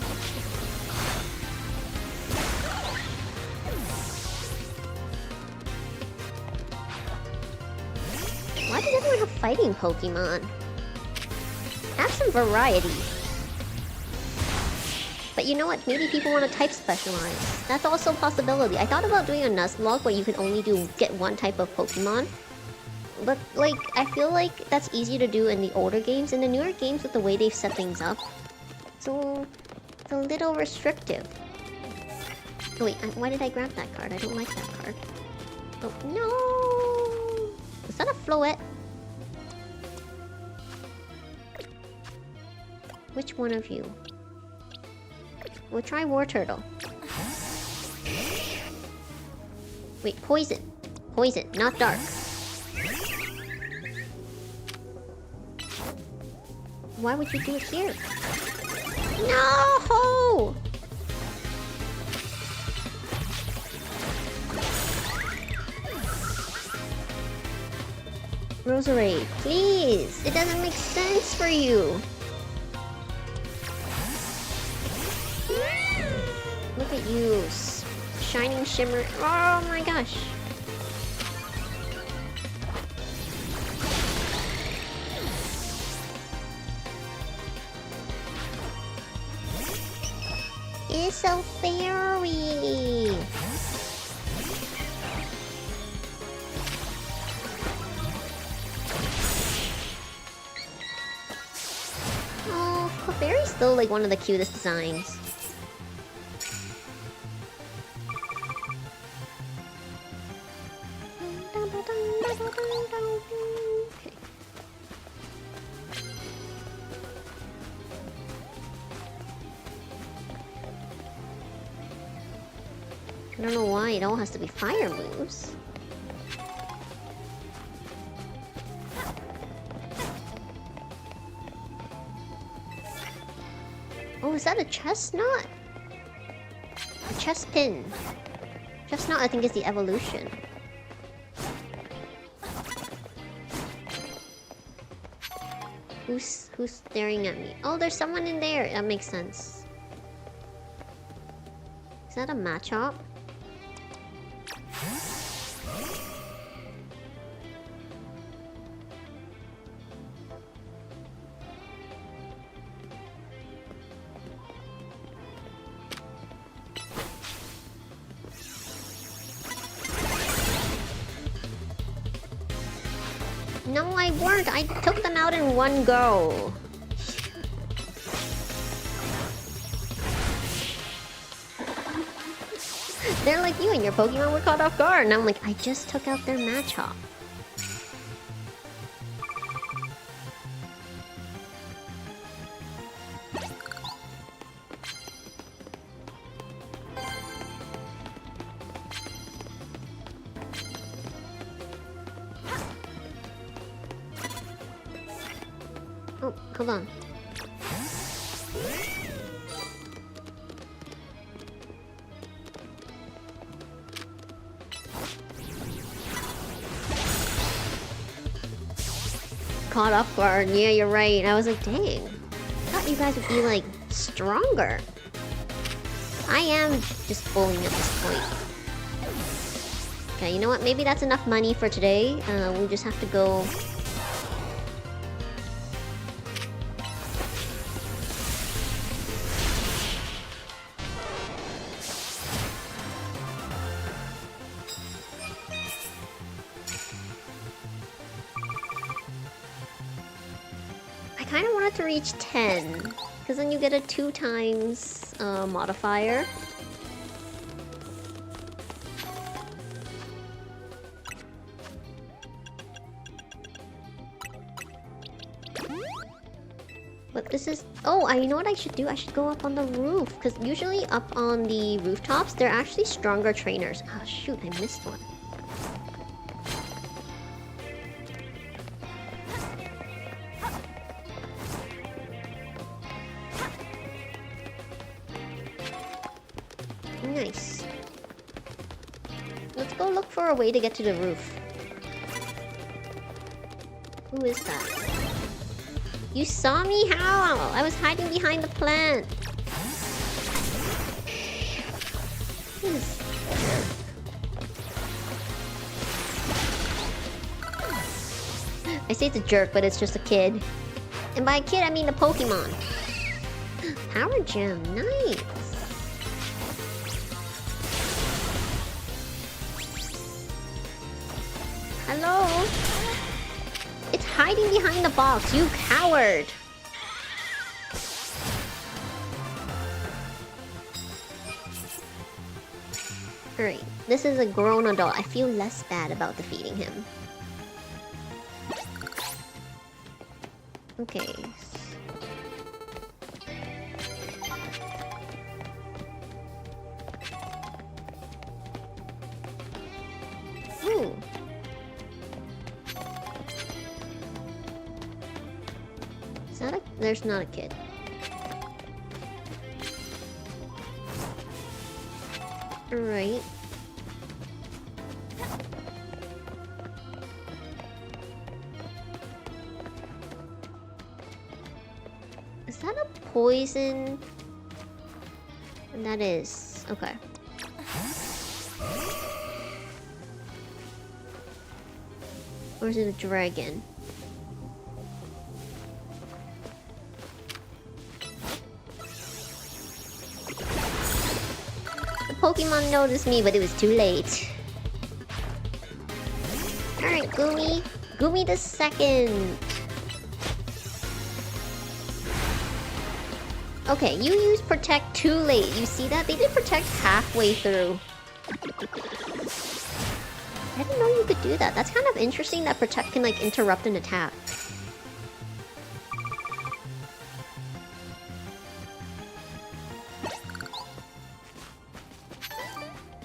Why does everyone have fighting Pokemon? Have some variety. But you know what? Maybe people want to type specialize. That's also a possibility. I thought about doing a Nuzlocke where you can only get one type of Pokemon. But, like, I feel like that's easier to do in the older games. In the newer games, with the way they've set things up, so it's a little restrictive. Oh wait, why did I grab that card? I don't like that card. Oh, no! Is that a Floette? Which one of you? We'll try War Turtle. Wait, poison. Poison, not dark. Why would you do it here? No! Roserade, please! It doesn't make sense for you! Look at you, shining shimmer. Oh my gosh. It's a fairy. Oh, Clefairy's still like one of the cutest designs. I don't know why it all has to be fire moves. Oh, is that a chestnut? A chest pin. Chestnut, I think, is the evolution. Who's staring at me? Oh, there's someone in there. That makes sense. Is that a Machop? No, I weren't. I took them out in one go. They're like you and your Pokemon were caught off guard. And I'm like, I just took out their Machop. Oh, hold on. Caught off guard. Yeah, you're right. I was like, dang. I thought you guys would be, like, stronger. I am just bullying at this point. Okay, you know what? Maybe that's enough money for today. We'll just have to go... I kind of wanted to reach 10, because then you get a 2 times modifier. But this is... Oh, you know what I should do? I should go up on the roof, because usually up on the rooftops, they're actually stronger trainers. Oh shoot, I missed one. Nice. Let's go look for a way to get to the roof. Who is that? You saw me? How? I was hiding behind the plant. Jeez. I say it's a jerk, but it's just a kid. And by a kid, I mean the Pokemon. Power Gem, nice. Hello? It's hiding behind the box, you coward! Alright, this is a grown adult. I feel less bad about defeating him. Okay. Ooh. Is that a... There's not a kid. Alright. Is that a poison? And that is... Okay. Or is it a dragon? The Pokemon noticed me, but it was too late. Alright, Goomy. Goomy the second. Okay, you used Protect too late. You see that? They did Protect halfway through. I didn't know you could do that. That's kind of interesting that Protect can, like, interrupt an attack.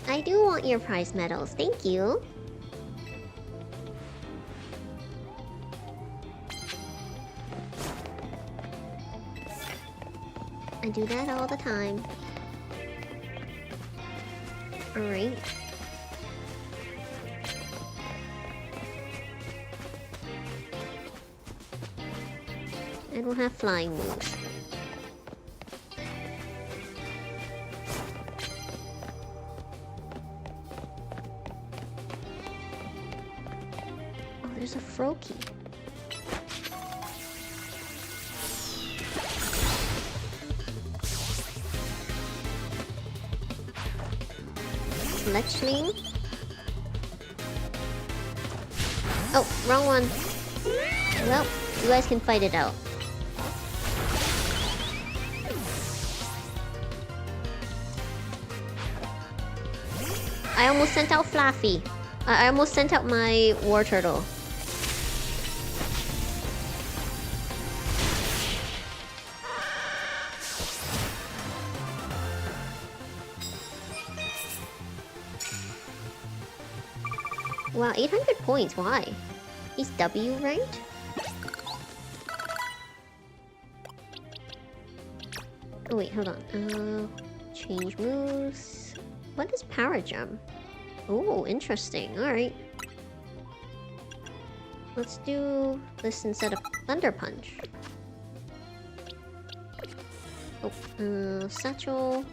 I do want your prize medals. Thank you. I do that all the time. Alright. I don't have flying moves. Oh, there's a Froakie. Fletchling. Oh, wrong one. Well, you guys can fight it out. I almost sent out Fluffy. I almost sent out my War Turtle. Wow, 800 points, why? He's W ranked? Oh wait, hold on. Change moves. What is Power Gem? Oh, interesting. Alright. Let's do this instead of Thunder Punch. Oh, Satchel.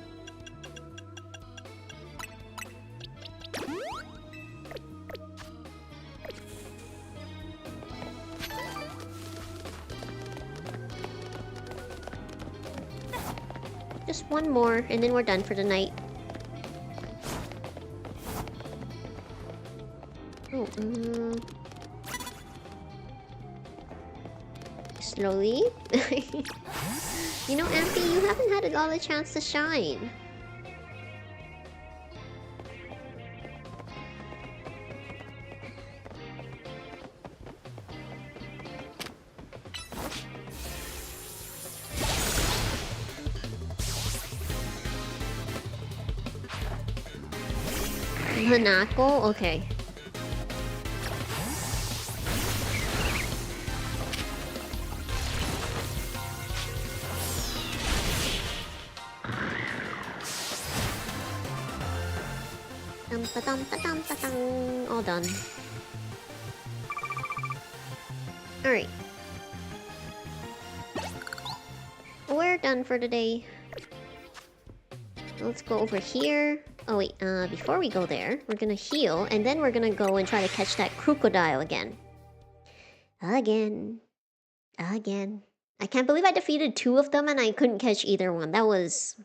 Just one more, and then we're done for the night. Oh, slowly. You know, Ampy, you haven't had a lot of chance to shine. Hanako? Okay. All done. Alright. We're done for today. Let's go over here. Oh wait, before we go there, we're gonna heal, and then we're gonna go and try to catch that crocodile again. Again. I can't believe I defeated 2 of them and I couldn't catch either one. That was...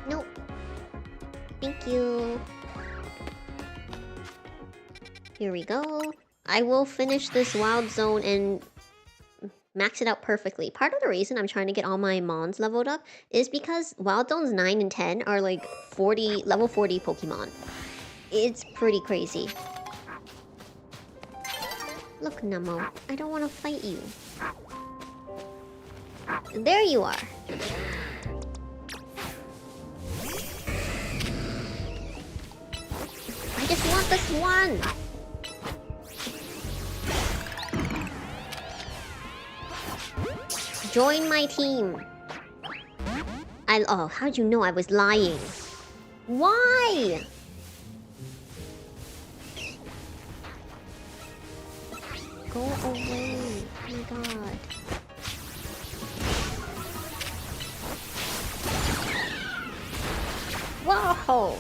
Nope. Thank you. Here we go. I will finish this wild zone and max it out perfectly. Part of the reason I'm trying to get all my mons leveled up is because wild zones 9 and 10 are like level 40 Pokemon. It's pretty crazy. Look, Nemo, I don't want to fight you. There you are. I just want this one. Join my team. Oh, how'd you know I was lying? Why? Go away. Oh my god. Whoa!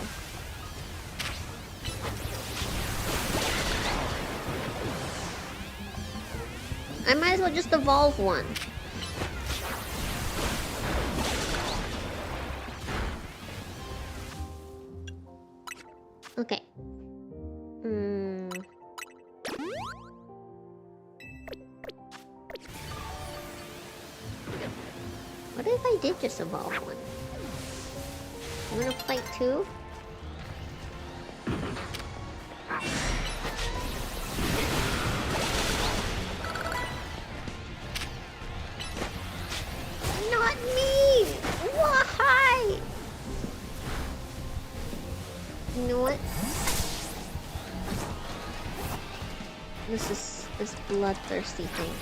I might as well just evolve one. Okay. What if I did just evolve one? You wanna fight too? Not me! Why? You know what? This bloodthirsty thing.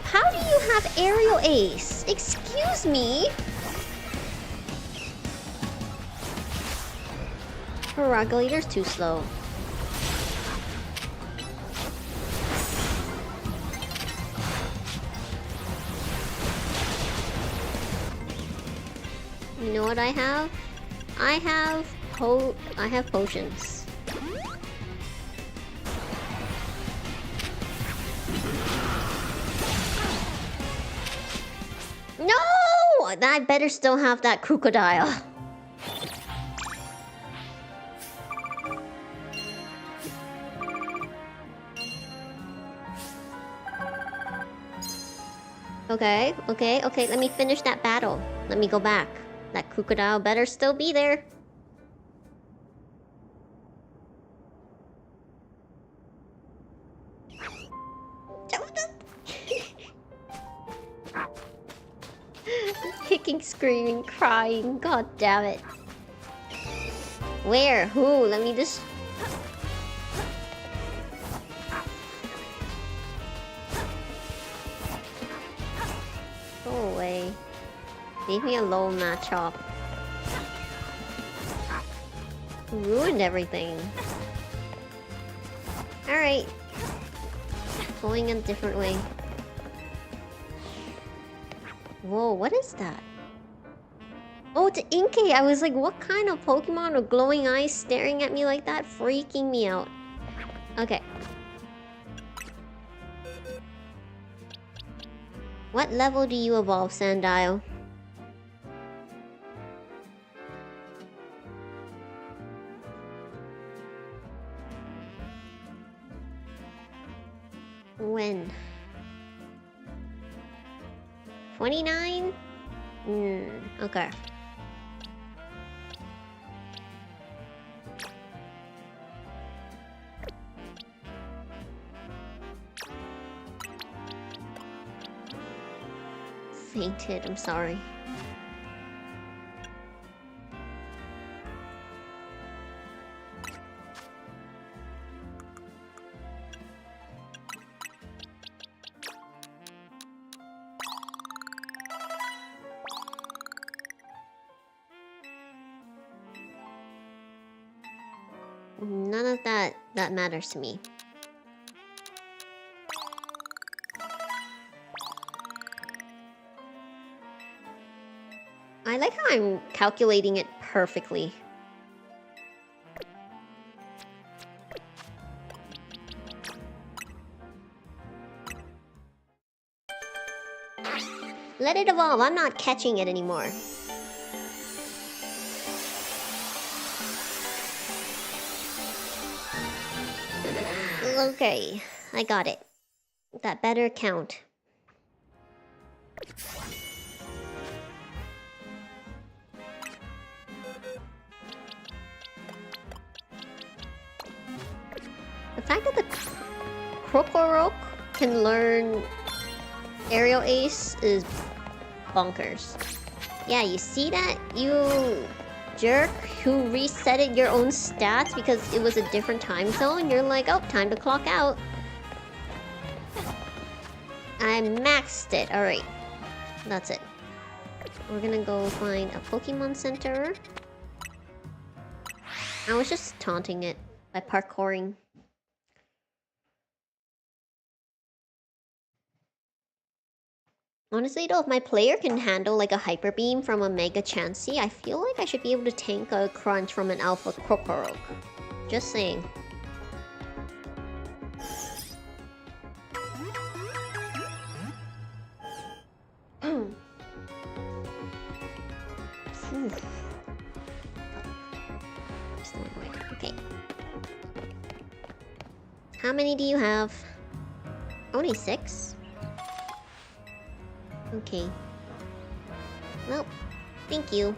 How do you have aerial ace? Excuse me? Regulator's too slow. You know what I have? I have potions. No! I better still have that crocodile. Okay, let me finish that battle. Let me go back. That crocodile better still be there. Kicking, screaming, crying. God damn it. Where? Who? Let me just... Go away. Leave me alone, Machop. Ruined everything. Alright. Going a different way. Whoa, what is that? Oh, it's Inkay! I was like, what kind of Pokemon with glowing eyes staring at me like that? Freaking me out. Okay. What level do you evolve, Sandile? When? 29? Okay. Fainted, I'm sorry. None of that matters to me. I like how I'm calculating it perfectly. Let it evolve, I'm not catching it anymore. Okay, I got it. That better count. The fact that the Krokorok can learn Aerial Ace is bonkers. Yeah, you see that? You jerk who resetted your own stats because it was a different time zone. You're like, oh, time to clock out. I maxed it. Alright. That's it. We're gonna go find a Pokemon Center. I was just taunting it by parkouring. Honestly though, if my player can handle like a Hyper Beam from a Mega Chansey, I feel like I should be able to tank a Crunch from an Alpha Krokorok. Just saying. Okay. How many do you have? Only 6? Okay. Well, thank you.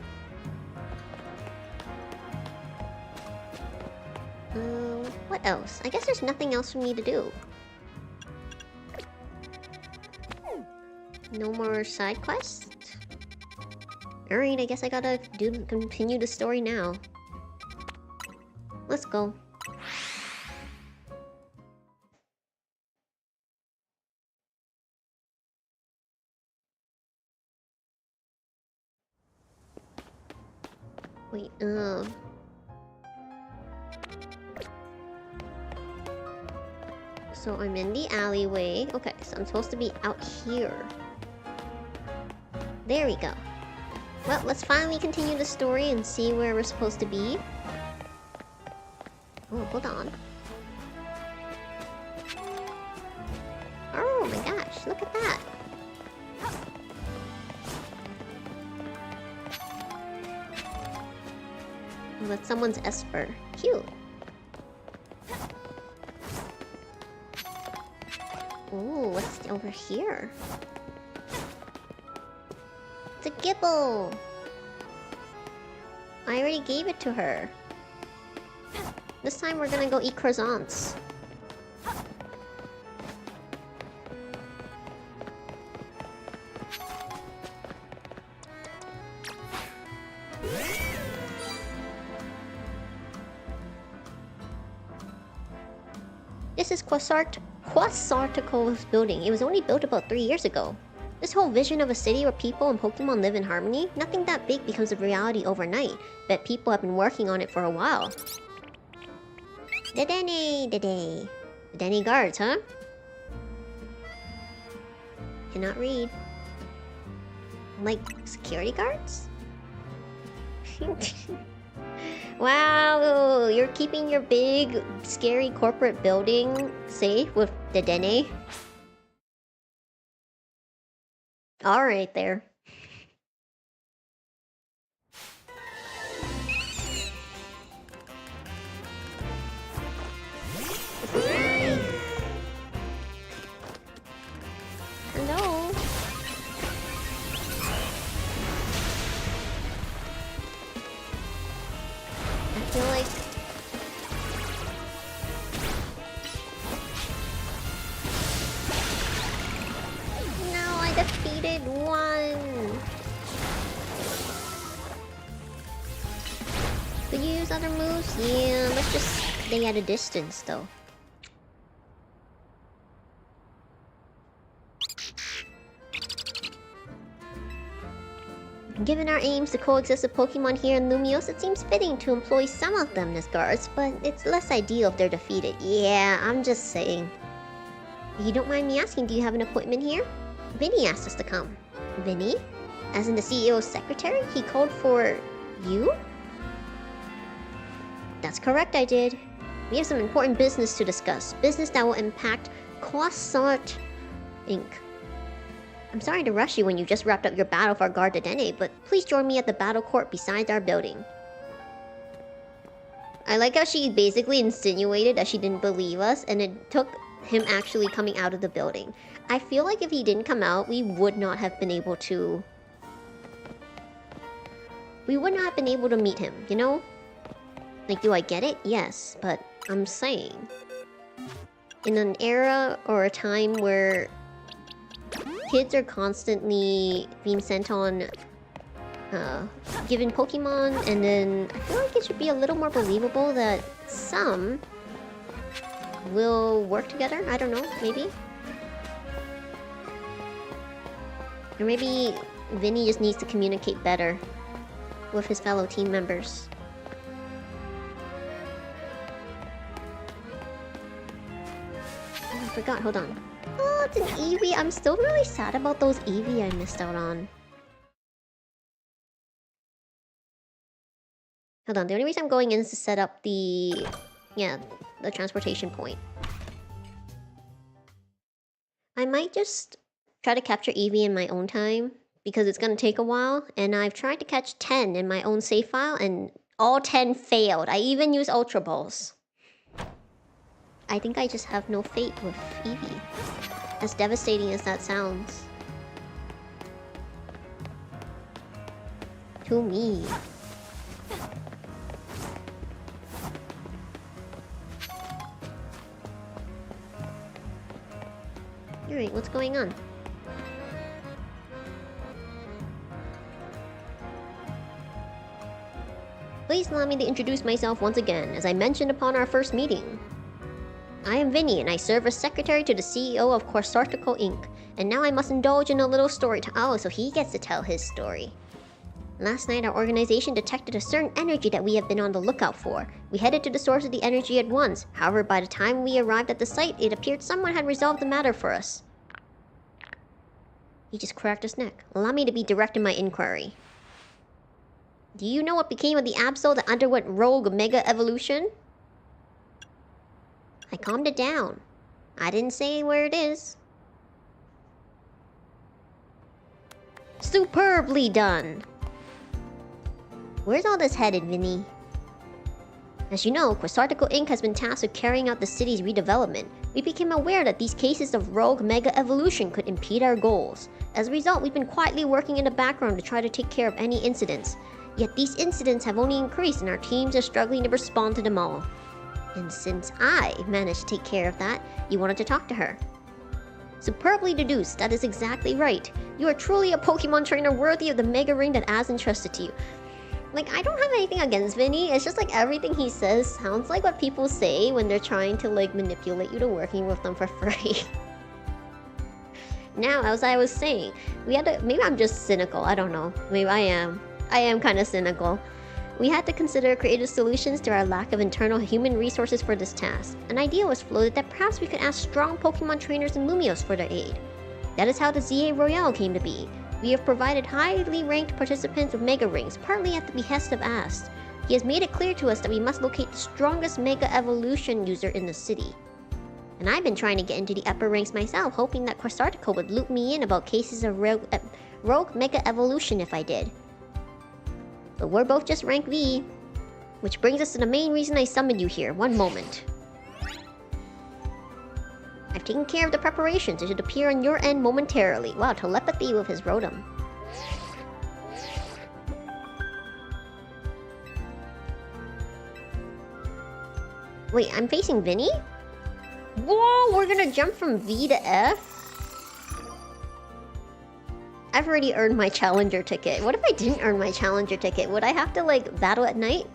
What else? I guess there's nothing else for me to do. No more side quests? Alright, I guess I gotta continue the story now. Let's go. Wait, so I'm in the alleyway. Okay, so I'm supposed to be out here. There we go. Well, let's finally continue the story and see where we're supposed to be. Oh, hold on. Oh my gosh, look at that. Oh, that's someone's Esper. Cute. Ooh, what's over here? It's a Gibble! I already gave it to her. This time we're gonna go eat croissants. This is Quasartico's building. It was only built about 3 years ago. This whole vision of a city where people and Pokemon live in harmony, nothing that big becomes a reality overnight. Bet people have been working on it for a while. Dedenne guards, huh? Cannot read. Like, security guards? Wow, you're keeping your big, scary corporate building safe with Dedenne? Alright there. Hello? I feel like... No, I defeated one! Could you use other moves? Yeah, let's just stay at a distance though. Given our aims to coexist with Pokemon here in Lumiose, it seems fitting to employ some of them as guards, but it's less ideal if they're defeated. Yeah, I'm just saying. If you don't mind me asking, do you have an appointment here? Vinny asked us to come. Vinny? As in the CEO's secretary? He called for... you? That's correct, I did. We have some important business to discuss. Business that will impact Quasart Inc. I'm sorry to rush you when you just wrapped up your battle for Gardedenne, but please join me at the battle court beside our building. I like how she basically insinuated that she didn't believe us, and it took him actually coming out of the building. I feel like if he didn't come out, we would not have been able to... we would not have been able to meet him, you know? Like, do I get it? Yes, but I'm saying... in an era or a time where... kids are constantly being sent on... given Pokemon, and then I feel like it should be a little more believable that some... will work together? I don't know, maybe? Or maybe Vinny just needs to communicate better with his fellow team members. Oh, I forgot, hold on. Oh, it's an Eevee! I'm still really sad about those Eevee I missed out on. Hold on, the only reason I'm going in is to set up the... yeah, the transportation point. I might just try to capture Eevee in my own time, because it's gonna take a while, and I've tried to catch 10 in my own save file, and all 10 failed. I even used Ultra Balls. I think I just have no fate with Eevee. As devastating as that sounds. To me. Alright, what's going on? Please allow me to introduce myself once again, as I mentioned upon our first meeting. I am Vinny, and I serve as secretary to the CEO of Quasartico Inc. And now I must indulge in a little story to... oh, so he gets to tell his story. Last night, our organization detected a certain energy that we have been on the lookout for. We headed to the source of the energy at once. However, by the time we arrived at the site, it appeared someone had resolved the matter for us. He just cracked his neck. Allow me to be direct in my inquiry. Do you know what became of the Absol that underwent rogue mega evolution? I calmed it down. I didn't say where it is. Superbly done! Where's all this headed, Vinny? As you know, Quasartico Inc. has been tasked with carrying out the city's redevelopment. We became aware that these cases of rogue mega evolution could impede our goals. As a result, we've been quietly working in the background to try to take care of any incidents. Yet these incidents have only increased and our teams are struggling to respond to them all. And since I managed to take care of that, you wanted to talk to her. Superbly deduced, that is exactly right. You are truly a Pokemon trainer worthy of the Mega Ring that Az entrusted to you. Like, I don't have anything against Vinny, it's just like everything he says sounds like what people say when they're trying to like manipulate you to working with them for free. Now, as I was saying, we had to... maybe I'm just cynical, I don't know. Maybe I am. I am kind of cynical. We had to consider creative solutions to our lack of internal human resources for this task. An idea was floated that perhaps we could ask strong Pokemon trainers in Lumiose for their aid. That is how the ZA Royale came to be. We have provided highly ranked participants with Mega Rings, partly at the behest of Ast. He has made it clear to us that we must locate the strongest Mega Evolution user in the city. And I've been trying to get into the upper ranks myself, hoping that Quasartico would loop me in about cases of rogue Mega Evolution if I did. But we're both just rank V. Which brings us to the main reason I summoned you here. One moment. I've taken care of the preparations. It should appear on your end momentarily. Wow, telepathy with his Rotom. Wait, I'm facing Vinny? Whoa, we're gonna jump from V to F? I've already earned my challenger ticket. What if I didn't earn my challenger ticket? Would I have to, like, battle at night?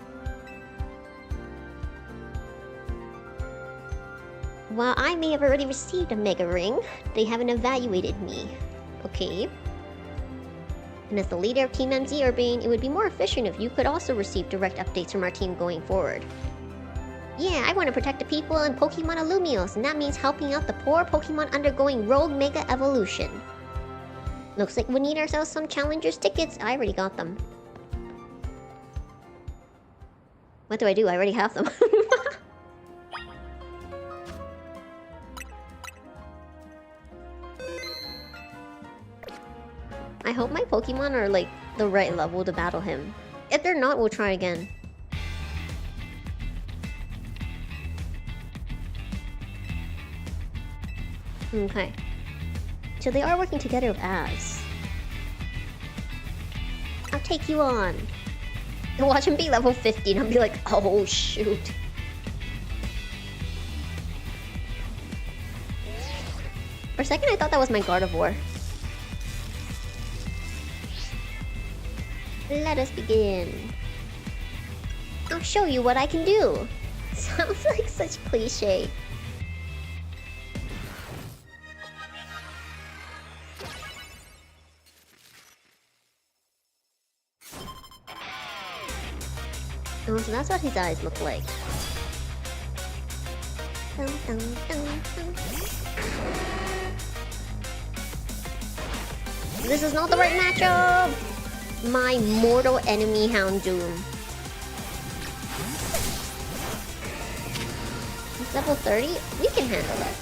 While I may have already received a Mega Ring, they haven't evaluated me. Okay. And as the leader of Team MZ Urbane, it would be more efficient if you could also receive direct updates from our team going forward. Yeah, I want to protect the people in Pokemon Illumios, and that means helping out the poor Pokemon undergoing Rogue Mega Evolution. Looks like we need ourselves some Challengers tickets. I already got them. What do? I already have them. I hope my Pokemon are like the right level to battle him. If they're not, we'll try again. Okay. So they are working together with As. I'll take you on. And watch him be level 50 and I'll be like, oh shoot. For a second I thought that was my Gardevoir. Let us begin. I'll show you what I can do. Sounds like such cliche. Oh, so that's what his eyes look like. Dun, dun, dun, dun. This is not the right matchup! My mortal enemy Houndoom. He's level 30? We can handle it.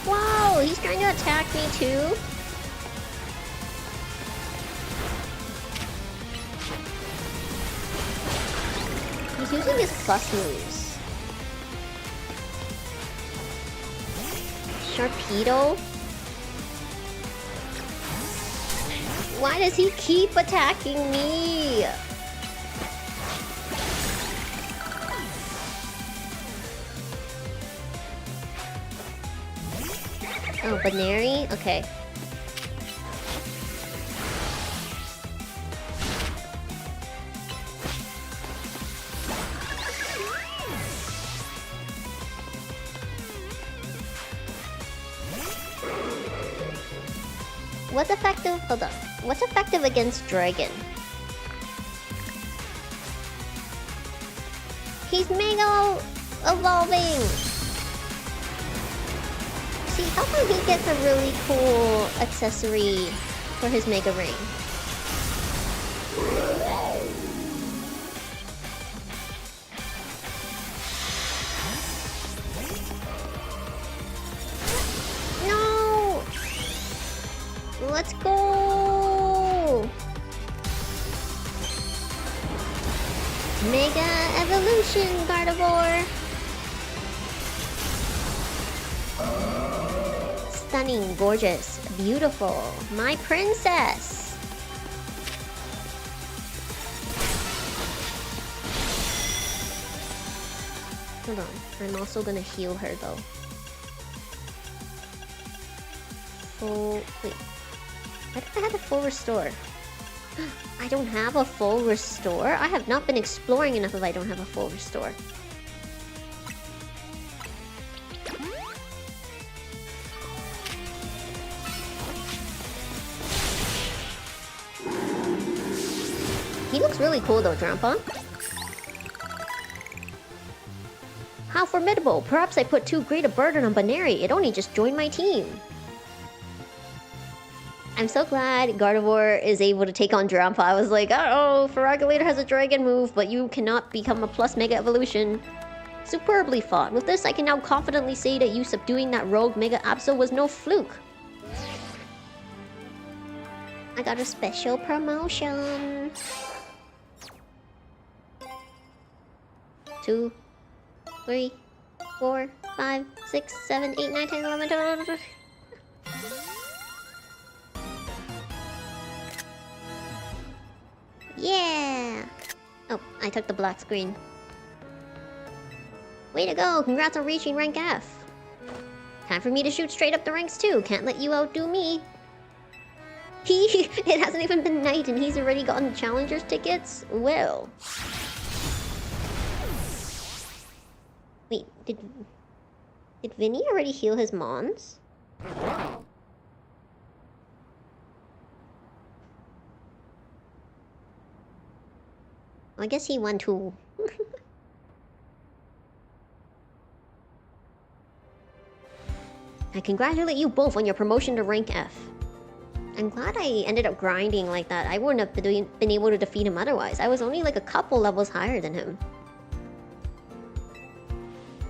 Wow, he's trying to attack me too? He's using his plus moves. Sharpedo? Why does he keep attacking me? Oh, BunniAria? Okay. What's effective? Hold on. What's effective against Dragon? He's Mega Evolving! See, how come he gets a really cool accessory for his Mega Ring? Let's go! Mega Evolution, Gardevoir! Stunning, gorgeous, beautiful. My princess! Hold on, I'm also gonna heal her though. Oh, wait. Why do I have a full restore? I don't have a full restore? I have not been exploring enough if I don't have a full restore. He looks really cool though, Grandpa. How formidable! Perhaps I put too great a burden on BunniAria. It only just joined my team. I'm so glad Gardevoir is able to take on Drampa. I was like, uh-oh, Ferragulator has a dragon move, but you cannot become a plus Mega Evolution. Superbly fought. With this, I can now confidently say that you subduing that rogue Mega Absol was no fluke. I got a special promotion. 2, 3, 4, 5, 6, 7, 8, 9, 10, 11, 12... Yeah! Oh, I took the black screen. Way to go! Congrats on reaching rank F! Time for me to shoot straight up the ranks too! Can't let you outdo me! It hasn't even been night and he's already gotten Challengers tickets? Well... Wait, did Did Vinny already heal his mons? I guess he won too. I congratulate you both on your promotion to rank F. I'm glad I ended up grinding like that. I wouldn't have been able to defeat him otherwise. I was only like a couple levels higher than him.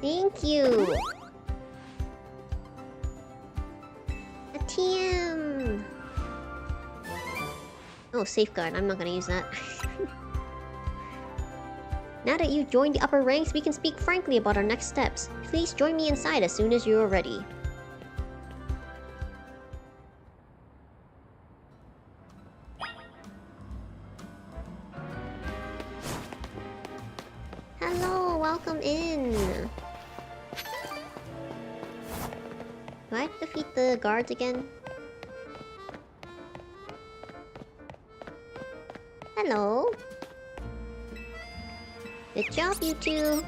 Thank you! A TM! Oh, safeguard. I'm not gonna use that. Now that you joined the upper ranks, we can speak frankly about our next steps. Please join me inside as soon as you are ready. Hello, welcome in! Do I have to defeat the guards again? Hello! Good job, you two!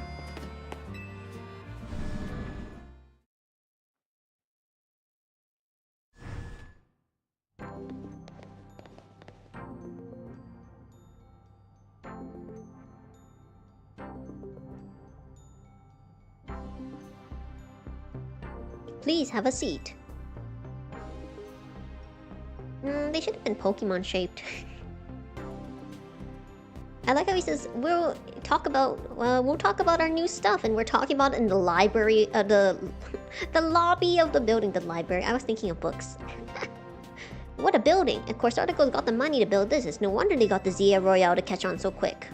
Please have a seat. They should have been Pokemon shaped. I like how he says we'll talk about our new stuff, and we're talking about it in the library, the lobby of the building. The library. I was thinking of books. What a building! Of course, Articles got the money to build this. It's no wonder they got the Zia Royale to catch on so quick.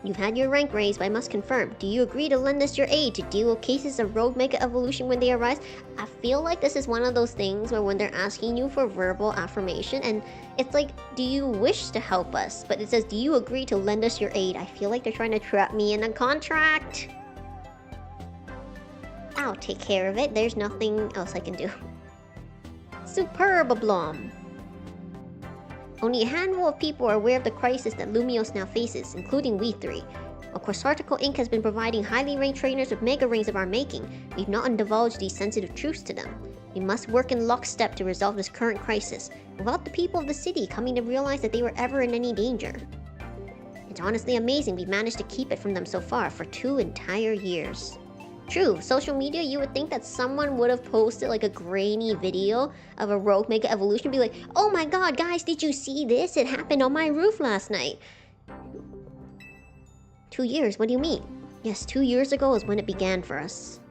You've had your rank raised, but I must confirm. Do you agree to lend us your aid to deal with cases of rogue mega evolution when they arise? I feel like this is one of those things where when they're asking you for verbal affirmation, and it's like, do you wish to help us? But it says, do you agree to lend us your aid? I feel like they're trying to trap me in a contract. I'll take care of it. There's nothing else I can do. Superb, Oblong. Only a handful of people are aware of the crisis that Lumios now faces, including we three. Of course, Article Inc. has been providing highly ranked trainers with mega rings of our making. We've not divulged these sensitive truths to them. We must work in lockstep to resolve this current crisis, without the people of the city coming to realize that they were ever in any danger. It's honestly amazing we've managed to keep it from them so far for 2 entire years. True, social media, you would think that someone would have posted like a grainy video of a rogue mega evolution, be like, oh my god, guys, did you see this? It happened on my roof last night. 2 years, what do you mean? Yes, 2 years ago is when it began for us.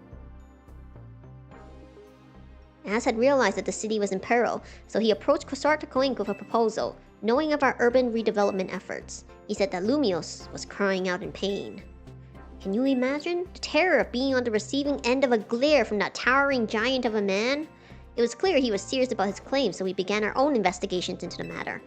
Az had realized that the city was in peril, so he approached Quasartico Inc. with a proposal, knowing of our urban redevelopment efforts. He said that Lumios was crying out in pain. Can you imagine? The terror of being on the receiving end of a glare from that towering giant of a man? It was clear he was serious about his claims, so we began our own investigations into the matter.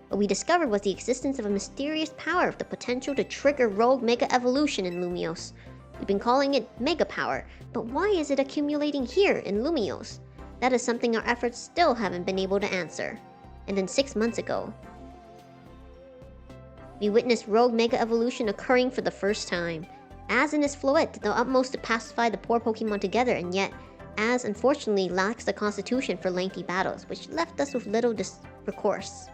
What we discovered was the existence of a mysterious power with the potential to trigger rogue mega evolution in Lumios. We've been calling it Mega Power, but why is it accumulating here in Lumios? That is something our efforts still haven't been able to answer. And then 6 months ago, we witnessed rogue mega evolution occurring for the first time. Az and his Floette did the utmost to pacify the poor Pokemon together, and yet, Az unfortunately lacks the constitution for lengthy battles, which left us with little recourse.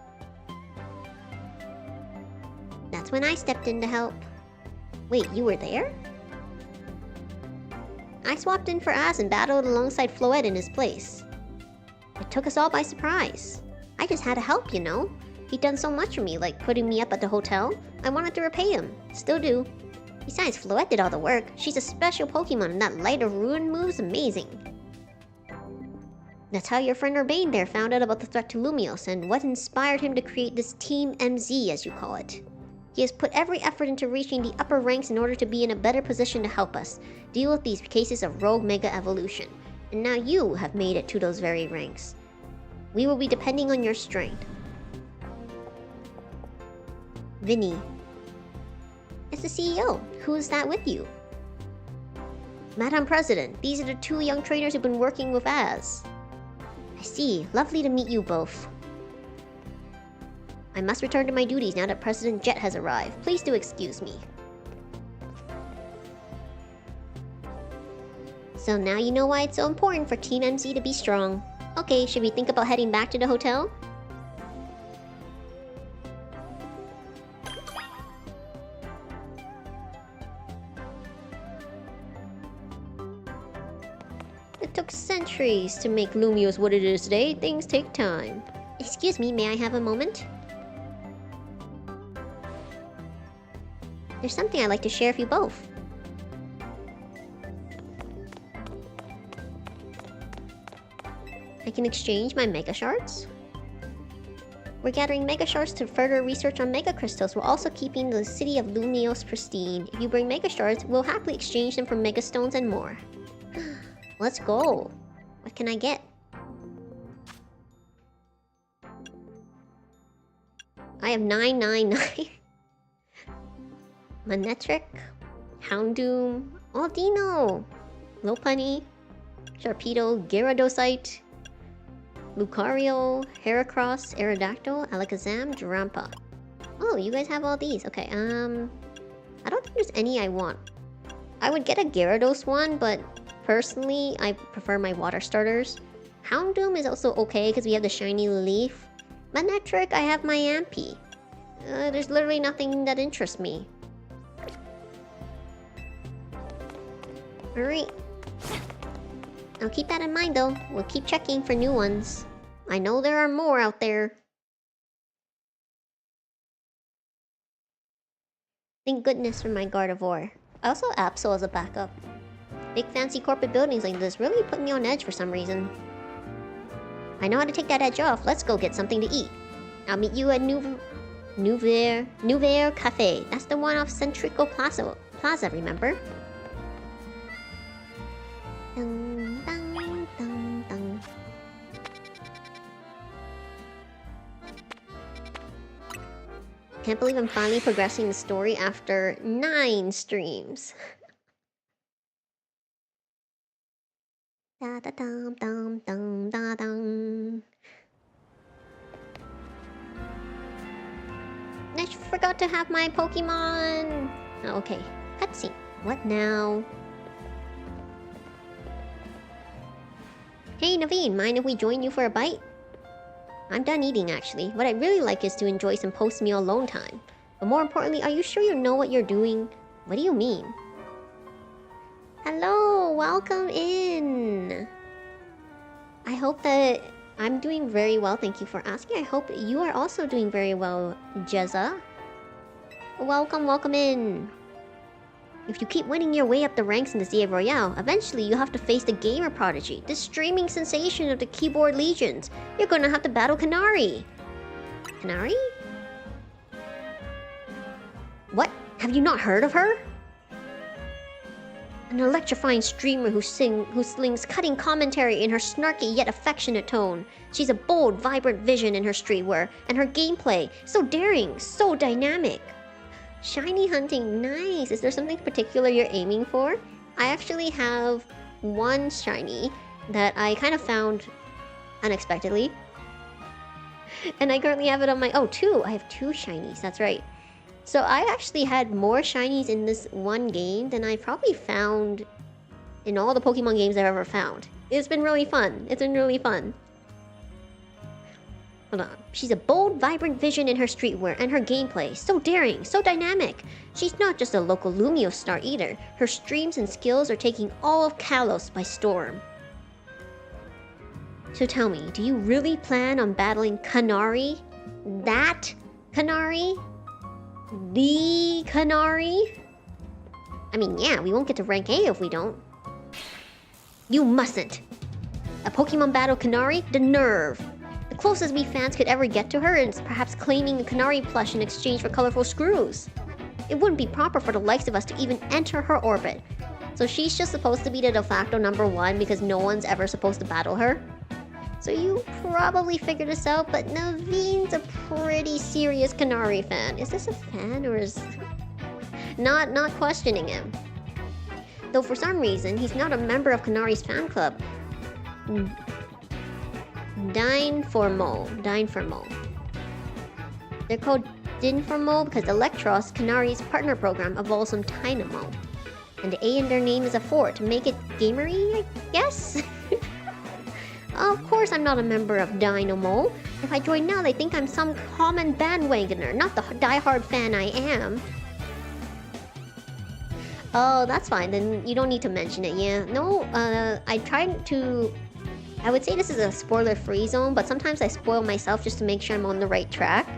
That's when I stepped in to help. Wait, you were there? I swapped in for Az and battled alongside Floette in his place. It took us all by surprise. I just had to help, you know? He'd done so much for me, like putting me up at the hotel. I wanted to repay him. Still do. Besides, Floette did all the work. She's a special Pokemon, and that Light of Ruin move's amazing. That's how your friend Urbane there found out about the threat to Lumios, and what inspired him to create this Team MZ, as you call it. He has put every effort into reaching the upper ranks in order to be in a better position to help us deal with these cases of rogue mega evolution. And now you have made it to those very ranks. We will be depending on your strength. Vinny. It's the CEO. Who is that with you? Madam President, these are the 2 young trainers who've been working with Az. I see. Lovely to meet you both. I must return to my duties now that President Jet has arrived. Please do excuse me. So now you know why it's so important for Team MZ to be strong. Okay, should we think about heading back to the hotel? It took centuries to make Lumios what it is today. Things take time. Excuse me, may I have a moment? There's something I'd like to share with you both. I can exchange my Mega Shards? We're gathering Mega Shards to further research on Mega Crystals while also keeping the city of Lumios pristine. If you bring Mega Shards, we'll happily exchange them for Mega Stones and more. Let's go. What can I get? I have 999. Manetric, Houndoom, Aldino, Lopunny, Sharpedo, Gyarados, Lucario, Heracross, Aerodactyl, Alakazam, Drampa. Oh, you guys have all these. Okay, I don't think there's any I want. I would get a Gyarados one, but personally, I prefer my water starters. Houndoom is also okay because we have the shiny leaf. Manetric, I have my Ampy. There's literally nothing that interests me. Alright. I'll keep that in mind though. We'll keep checking for new ones. I know there are more out there. Thank goodness for my Gardevoir. I also have Absol as a backup. Big fancy corporate buildings like this really put me on edge for some reason. I know how to take that edge off. Let's go get something to eat. I'll meet you at Nouvert Cafe. That's the one off Centrico Plaza, remember? Dun, dun, dun, dun. Can't believe I'm finally progressing the story after 9 streams. Da da dum dum dum da dum. I forgot to have my Pokemon. Oh, okay, cutscene. What now? Hey Naveen, mind if we join you for a bite? I'm done eating actually. What I really like is to enjoy some post-meal alone time. But more importantly, are you sure you know what you're doing? What do you mean? Hello, welcome in. I hope that I'm doing very well, thank you for asking. I hope you are also doing very well, Jezza. Welcome, welcome in. If you keep winning your way up the ranks in the ZA Royale, eventually you'll have to face the gamer prodigy, the streaming sensation of the keyboard legions. You're gonna have to battle Canary. Canary? What? Have you not heard of her? An electrifying streamer who slings cutting commentary in her snarky yet affectionate tone. She's a bold, vibrant vision in her streetwear, and her gameplay, so daring, so dynamic. Shiny hunting, nice! Is there something particular you're aiming for? I actually have one shiny that I kind of found unexpectedly. And I currently have it on my... Oh, 2! I have 2 shinies, that's right. So I actually had more shinies in this one game than I probably found in all the Pokemon games I've ever found. It's been really fun. It's been really fun. Hold on. She's a bold, vibrant vision in her streetwear and her gameplay. So daring, so dynamic. She's not just a local Lumio star either. Her streams and skills are taking all of Kalos by storm. So tell me, do you really plan on battling Canary? That Canary? The Canary? I mean, yeah, we won't get to rank A if we don't. You mustn't! A Pokemon battle Canary? The nerve! The closest we fans could ever get to her is perhaps claiming a Canary plush in exchange for colorful screws. It wouldn't be proper for the likes of us to even enter her orbit. So she's just supposed to be the de facto #1 because no one's ever supposed to battle her? So you probably figured this out, but Naveen's a pretty serious Canary fan. Is this a fan or is... Not questioning him. Though for some reason, he's not a member of Canary's fan club. Dynformo. They're called Dinformo because Electros, Canary's partner program, evolves from Dynamo. And the A in their name is a 4 to make it gamery, I guess? Of course I'm not a member of Dynamo. If I join now, they think I'm some common bandwagoner, not the diehard fan I am. Oh, that's fine, then you don't need to mention it, yeah. No, I tried to... I would say this is a spoiler-free zone, but sometimes I spoil myself just to make sure I'm on the right track.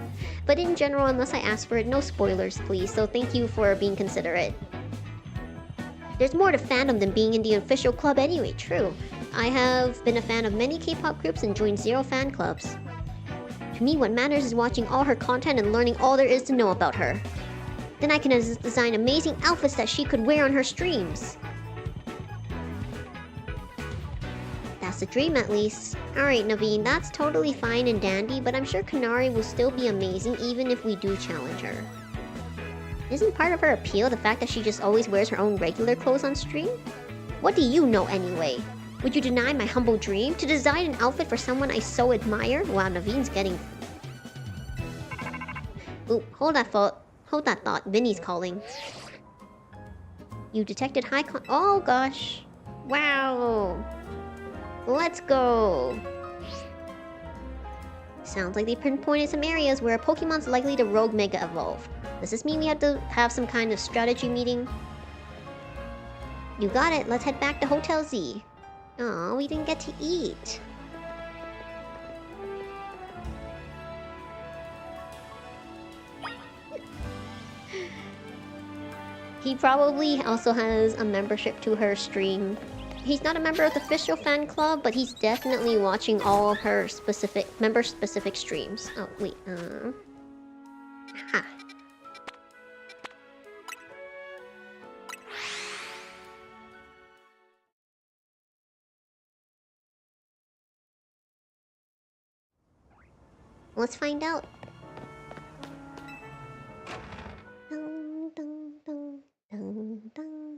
But in general, unless I ask for it, no spoilers, please, so thank you for being considerate. There's more to fandom than being in the official club anyway, true. I have been a fan of many K-pop groups and joined 0 fan clubs. To me, what matters is watching all her content and learning all there is to know about her. Then I can design amazing outfits that she could wear on her streams. That's the dream, at least. Alright, Naveen, that's totally fine and dandy, but I'm sure Kanari will still be amazing even if we do challenge her. Isn't part of her appeal the fact that she just always wears her own regular clothes on stream? What do you know anyway? Would you deny my humble dream? To design an outfit for someone I so admire? Wow, Naveen's getting... Ooh, hold that thought. Vinny's calling. You detected high oh gosh. Wow. Let's go. Sounds like they pinpointed some areas where a Pokemon's likely to rogue Mega Evolve. Does this mean we have to have some kind of strategy meeting? You got it. Let's head back to Hotel Z. Aw, we didn't get to eat. He probably also has a membership to her stream. He's not a member of the official fan club, but he's definitely watching all of her member-specific streams. Oh, wait, ha. Let's find out.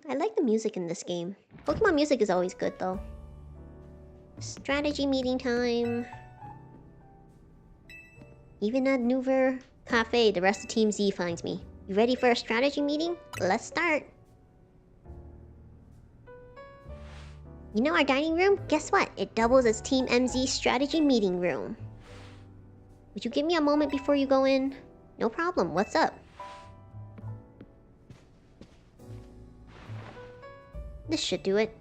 I like the music in this game. Pokemon music is always good, though. Strategy meeting time. Even at Nouver Cafe, the rest of Team Z finds me. You ready for a strategy meeting? Let's start. You know our dining room? Guess what? It doubles as Team MZ's strategy meeting room. Would you give me a moment before you go in? No problem. What's up? This should do it.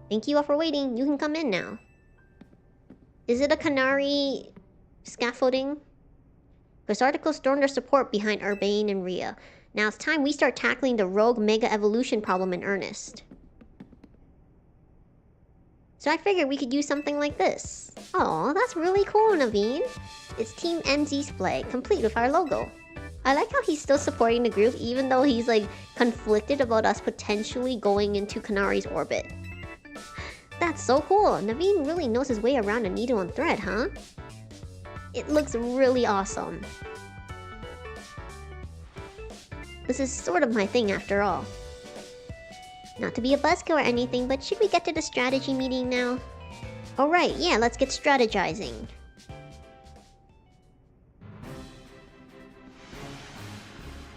Thank you all for waiting. You can come in now. Is it a Canary scaffolding? This article stormed their support behind Urbane and Rhea. Now it's time we start tackling the rogue Mega Evolution problem in earnest. So I figured we could use something like this. Oh, that's really cool, Naveen. It's Team MZ's flag, complete with our logo. I like how he's still supporting the group even though he's like conflicted about us potentially going into Kanari's orbit. That's so cool. Naveen really knows his way around a needle and thread, huh? It looks really awesome. This is sort of my thing after all. Not to be a buzzkill or anything, but should we get to the strategy meeting now? Alright, yeah, let's get strategizing.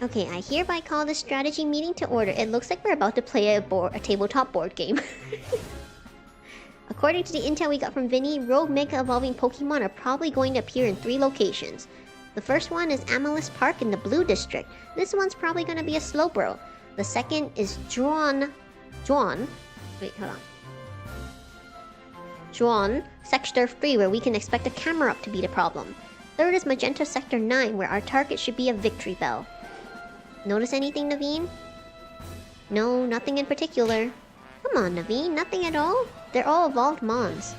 Okay, I hereby call this strategy meeting to order. It looks like we're about to play a tabletop board game. According to the intel we got from Vinny, rogue Mega Evolving Pokemon are probably going to appear in 3 locations. The first one is Amalus Park in the Blue District. This one's probably going to be a Slowbro. The second is Juan, wait, hold on. Juan, Sector 3, where we can expect a camera up to be the problem. Third is Magenta Sector 9, where our target should be a Victory Bell. Notice anything, Naveen? No, nothing in particular. Come on, Naveen, nothing at all? They're all evolved Mons.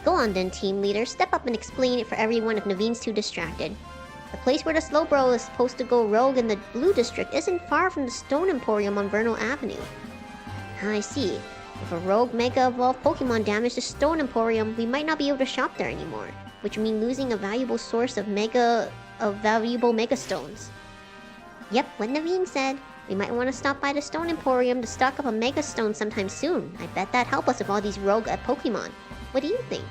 Go on then, team leader. Step up and explain it for everyone if Naveen's too distracted. The place where the Slowbro is supposed to go rogue in the Blue District isn't far from the Stone Emporium on Vernal Avenue. I see. If a rogue Mega Evolved Pokemon damaged the Stone Emporium, we might not be able to shop there anymore, which would mean losing a valuable source of valuable Mega Stones. Yep, what Naveen said. We might want to stop by the Stone Emporium to stock up a Mega Stone sometime soon. I bet that'd help us with all these rogue Pokemon. What do you think?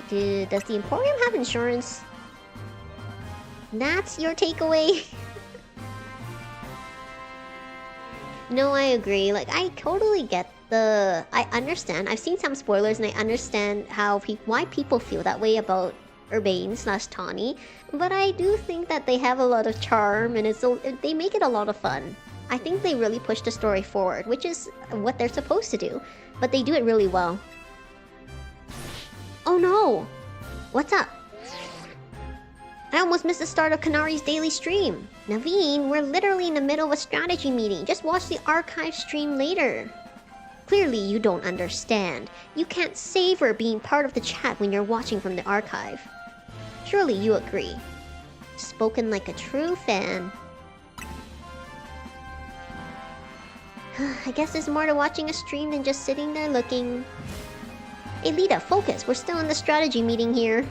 Does the Emporium have insurance? That's your takeaway? No, I agree. Like, I totally get the... I understand. I've seen some spoilers and I understand how why people feel that way about Urbane slash Tawny. But I do think that they have a lot of charm and they make it a lot of fun. I think they really push the story forward, which is what they're supposed to do. But they do it really well. Oh no! What's up? I almost missed the start of Kanari's daily stream. Naveen, we're literally in the middle of a strategy meeting. Just watch the archive stream later. Clearly you don't understand. You can't savor being part of the chat when you're watching from the archive. Surely you agree. Spoken like a true fan. I guess there's more to watching a stream than just sitting there looking. Hey Lita, focus. We're still in the strategy meeting here.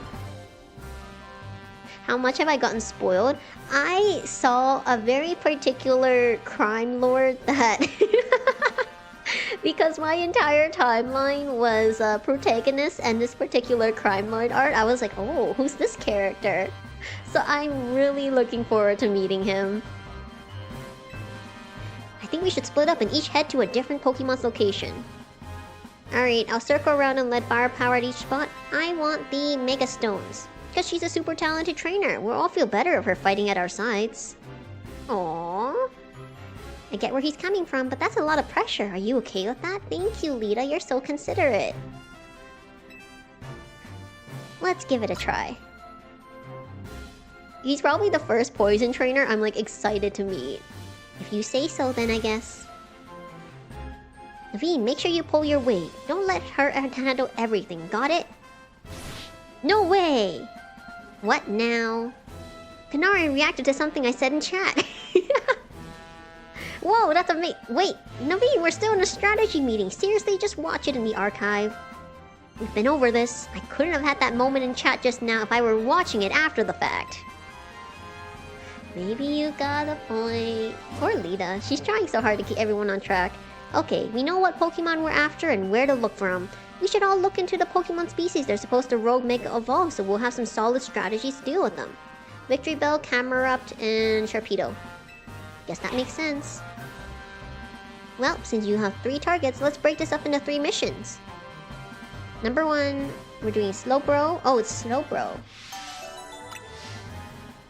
How much have I gotten spoiled? I saw a very particular crime lord that... because my entire timeline was protagonist and this particular crime lord art, I was like, oh, who's this character? So I'm really looking forward to meeting him. I think we should split up and each head to a different Pokemon's location. Alright, I'll circle around and let Firepower at each spot. I want the Mega Stones. Because she's a super talented trainer. We'll all feel better of her fighting at our sides. Aww. I get where he's coming from, but that's a lot of pressure. Are you okay with that? Thank you, Lita. You're so considerate. Let's give it a try. He's probably the first poison trainer I'm like excited to meet. If you say so, then I guess. Naveen, make sure you pull your weight. Don't let her handle everything, got it? No way! What now? Kanari reacted to something I said in chat. Whoa, that's wait, Naveen, we're still in a strategy meeting. Seriously, just watch it in the archive. We've been over this. I couldn't have had that moment in chat just now if I were watching it after the fact. Maybe you got a point. Poor Lita. She's trying so hard to keep everyone on track. Okay, we know what Pokemon we're after and where to look for them. We should all look into the Pokemon species they're supposed to rogue Mega Evolve, so we'll have some solid strategies to deal with them. Victory Bell, Camerupt, and Sharpedo. Guess that makes sense. Well, since you have 3 targets, let's break this up into 3 missions. Number 1, we're doing Slowbro. Oh, it's Slowbro.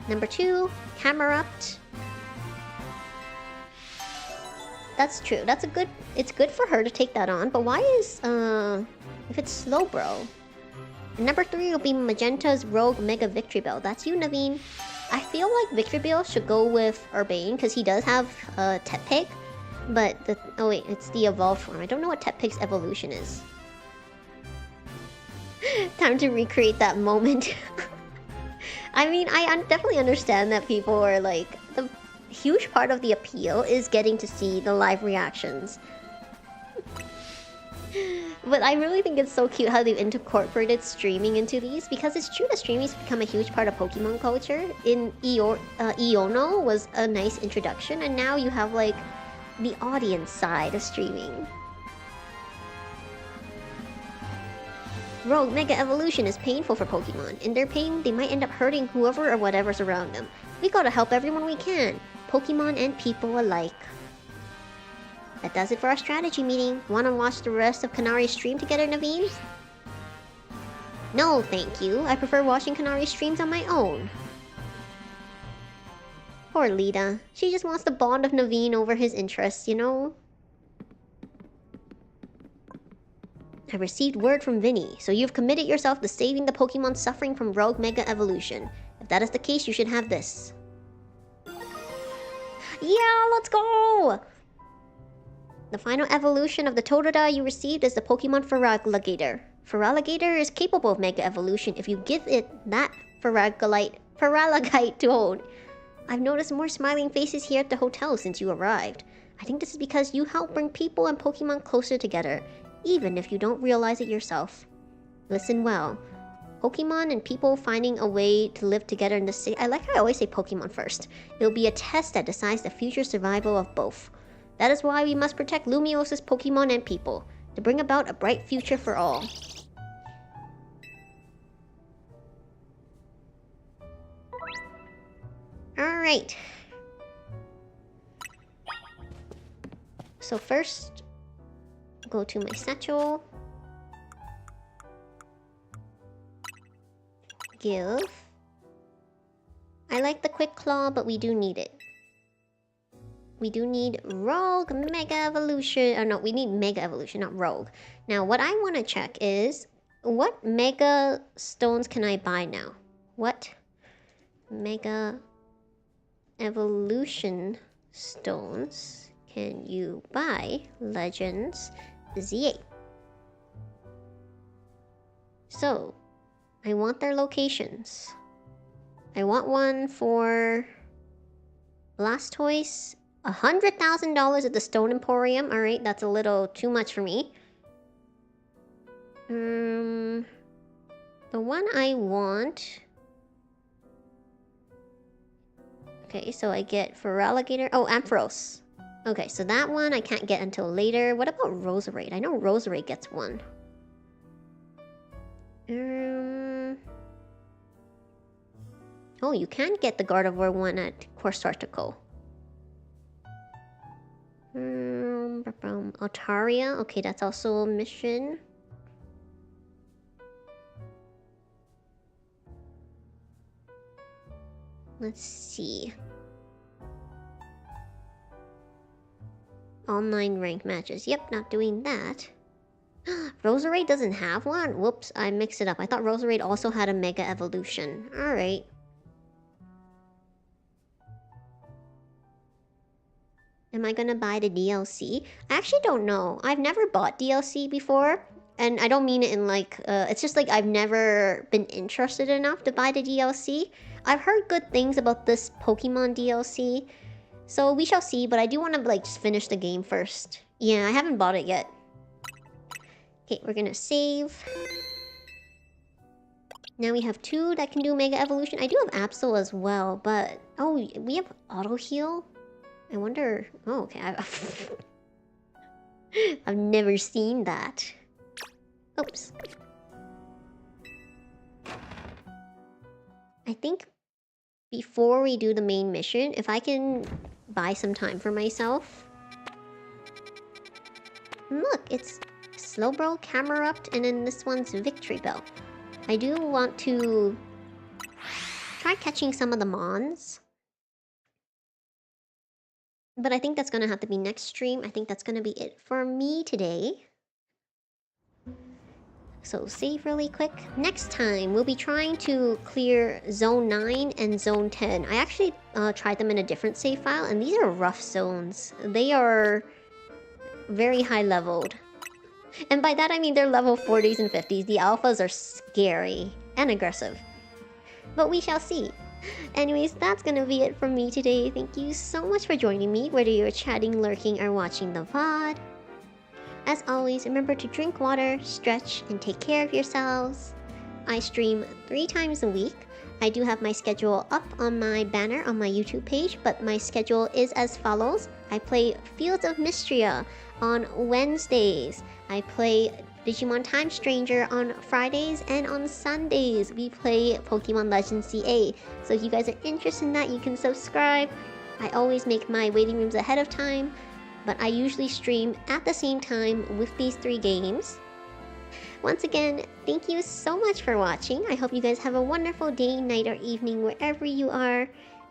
Number 2, Camerupt. That's true. It's good for her to take that on, but why is, if it's Slowbro? And number 3 will be Magenta's Rogue Mega Victory Bell. That's you, Naveen. I feel like Victory Bell should go with Urbane, because he does have, Tepig. But oh wait, it's the evolved form. I don't know what Tepig's evolution is. Time to recreate that moment. I mean, I definitely understand that people are like, the huge part of the appeal is getting to see the live reactions. But I really think it's so cute how they've incorporated streaming into these, because it's true that streaming's become a huge part of Pokemon culture. In Iono was a nice introduction, and now you have like the audience side of streaming. Rogue Mega Evolution is painful for Pokemon. In their pain, they might end up hurting whoever or whatever's around them. We gotta help everyone we can, Pokemon and people alike. That does it for our strategy meeting. Wanna watch the rest of Kanari's stream together, Naveen? No, thank you. I prefer watching Kanari's streams on my own. Poor Lita. She just wants the bond of Naveen over his interests, you know? I received word from Vinny, so you've committed yourself to saving the Pokemon suffering from Rogue Mega Evolution. If that is the case, you should have this. Yeah, let's go! The final evolution of the Totodile you received is the Pokemon Feraligatr. Feraligatr is capable of Mega Evolution if you give it that Feralagite to hold. I've noticed more smiling faces here at the hotel since you arrived. I think this is because you help bring people and Pokemon closer together, even if you don't realize it yourself. Listen well. Pokemon and people finding a way to live together in the city. I like how I always say Pokemon first. It'll be a test that decides the future survival of both. That is why we must protect Lumios's Pokemon and people, to bring about a bright future for all. Alright. So first, go to my satchel. Give. I like the quick claw, but we do need it. We do need rogue mega evolution. Oh no, we need mega evolution, not rogue. Now, what I want to check is what mega stones can I buy now? What mega evolution stones can you buy? Legends Z8. So, I want their locations. I want one for Blastoise. $100,000 at the Stone Emporium. Alright, that's a little too much for me. The one I want... Okay, so I get Feraligatr. Oh, Ampharos. Okay, so that one I can't get until later. What about Roserade? I know Roserade gets one. Oh, you can get the Gardevoir one at Corsortico. Altaria. Okay, that's also a mission. Let's see. All 9 ranked matches. Yep, not doing that. Roserade doesn't have one? Whoops, I mixed it up. I thought Roserade also had a Mega Evolution. Alright. Am I gonna buy the DLC? I actually don't know. I've never bought DLC before. And I don't mean it in like... it's just like I've never been interested enough to buy the DLC. I've heard good things about this Pokemon DLC. So we shall see, but I do want to like just finish the game first. Yeah, I haven't bought it yet. Okay, we're gonna save. Now we have 2 that can do Mega Evolution. I do have Absol as well, but... Oh, we have Auto Heal? I wonder... Oh, okay. I've never seen that. Oops. I think before we do the main mission, if I can buy some time for myself. Look, it's Slowbro, Camerupt, and then this one's Victory Bell. I do want to try catching some of the Mons. But I think that's gonna have to be next stream. I think that's gonna be it for me today. So save really quick. Next time, we'll be trying to clear Zone 9 and Zone 10. I actually tried them in a different save file, and these are rough zones. They are very high leveled. And by that I mean they're level 40s and 50s. The alphas are scary and aggressive. But we shall see. Anyways, that's gonna be it from me today. Thank you so much for joining me, whether you're chatting, lurking, or watching the VOD. As always, remember to drink water, stretch, and take care of yourselves. I stream 3 times a week. I do have my schedule up on my banner on my YouTube page, but my schedule is as follows. I play Fields of Mystria on Wednesdays. I play Digimon Time Stranger on Fridays, and on Sundays we play Pokemon Legends CA. So if you guys are interested in that, you can subscribe. I always make my waiting rooms ahead of time, but I usually stream at the same time with these 3 games. Once again, thank you so much for watching. I hope you guys have a wonderful day, night, or evening wherever you are.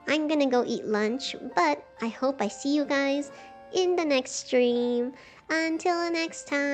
I'm gonna go eat lunch, but I hope I see you guys in the next stream. Until next time...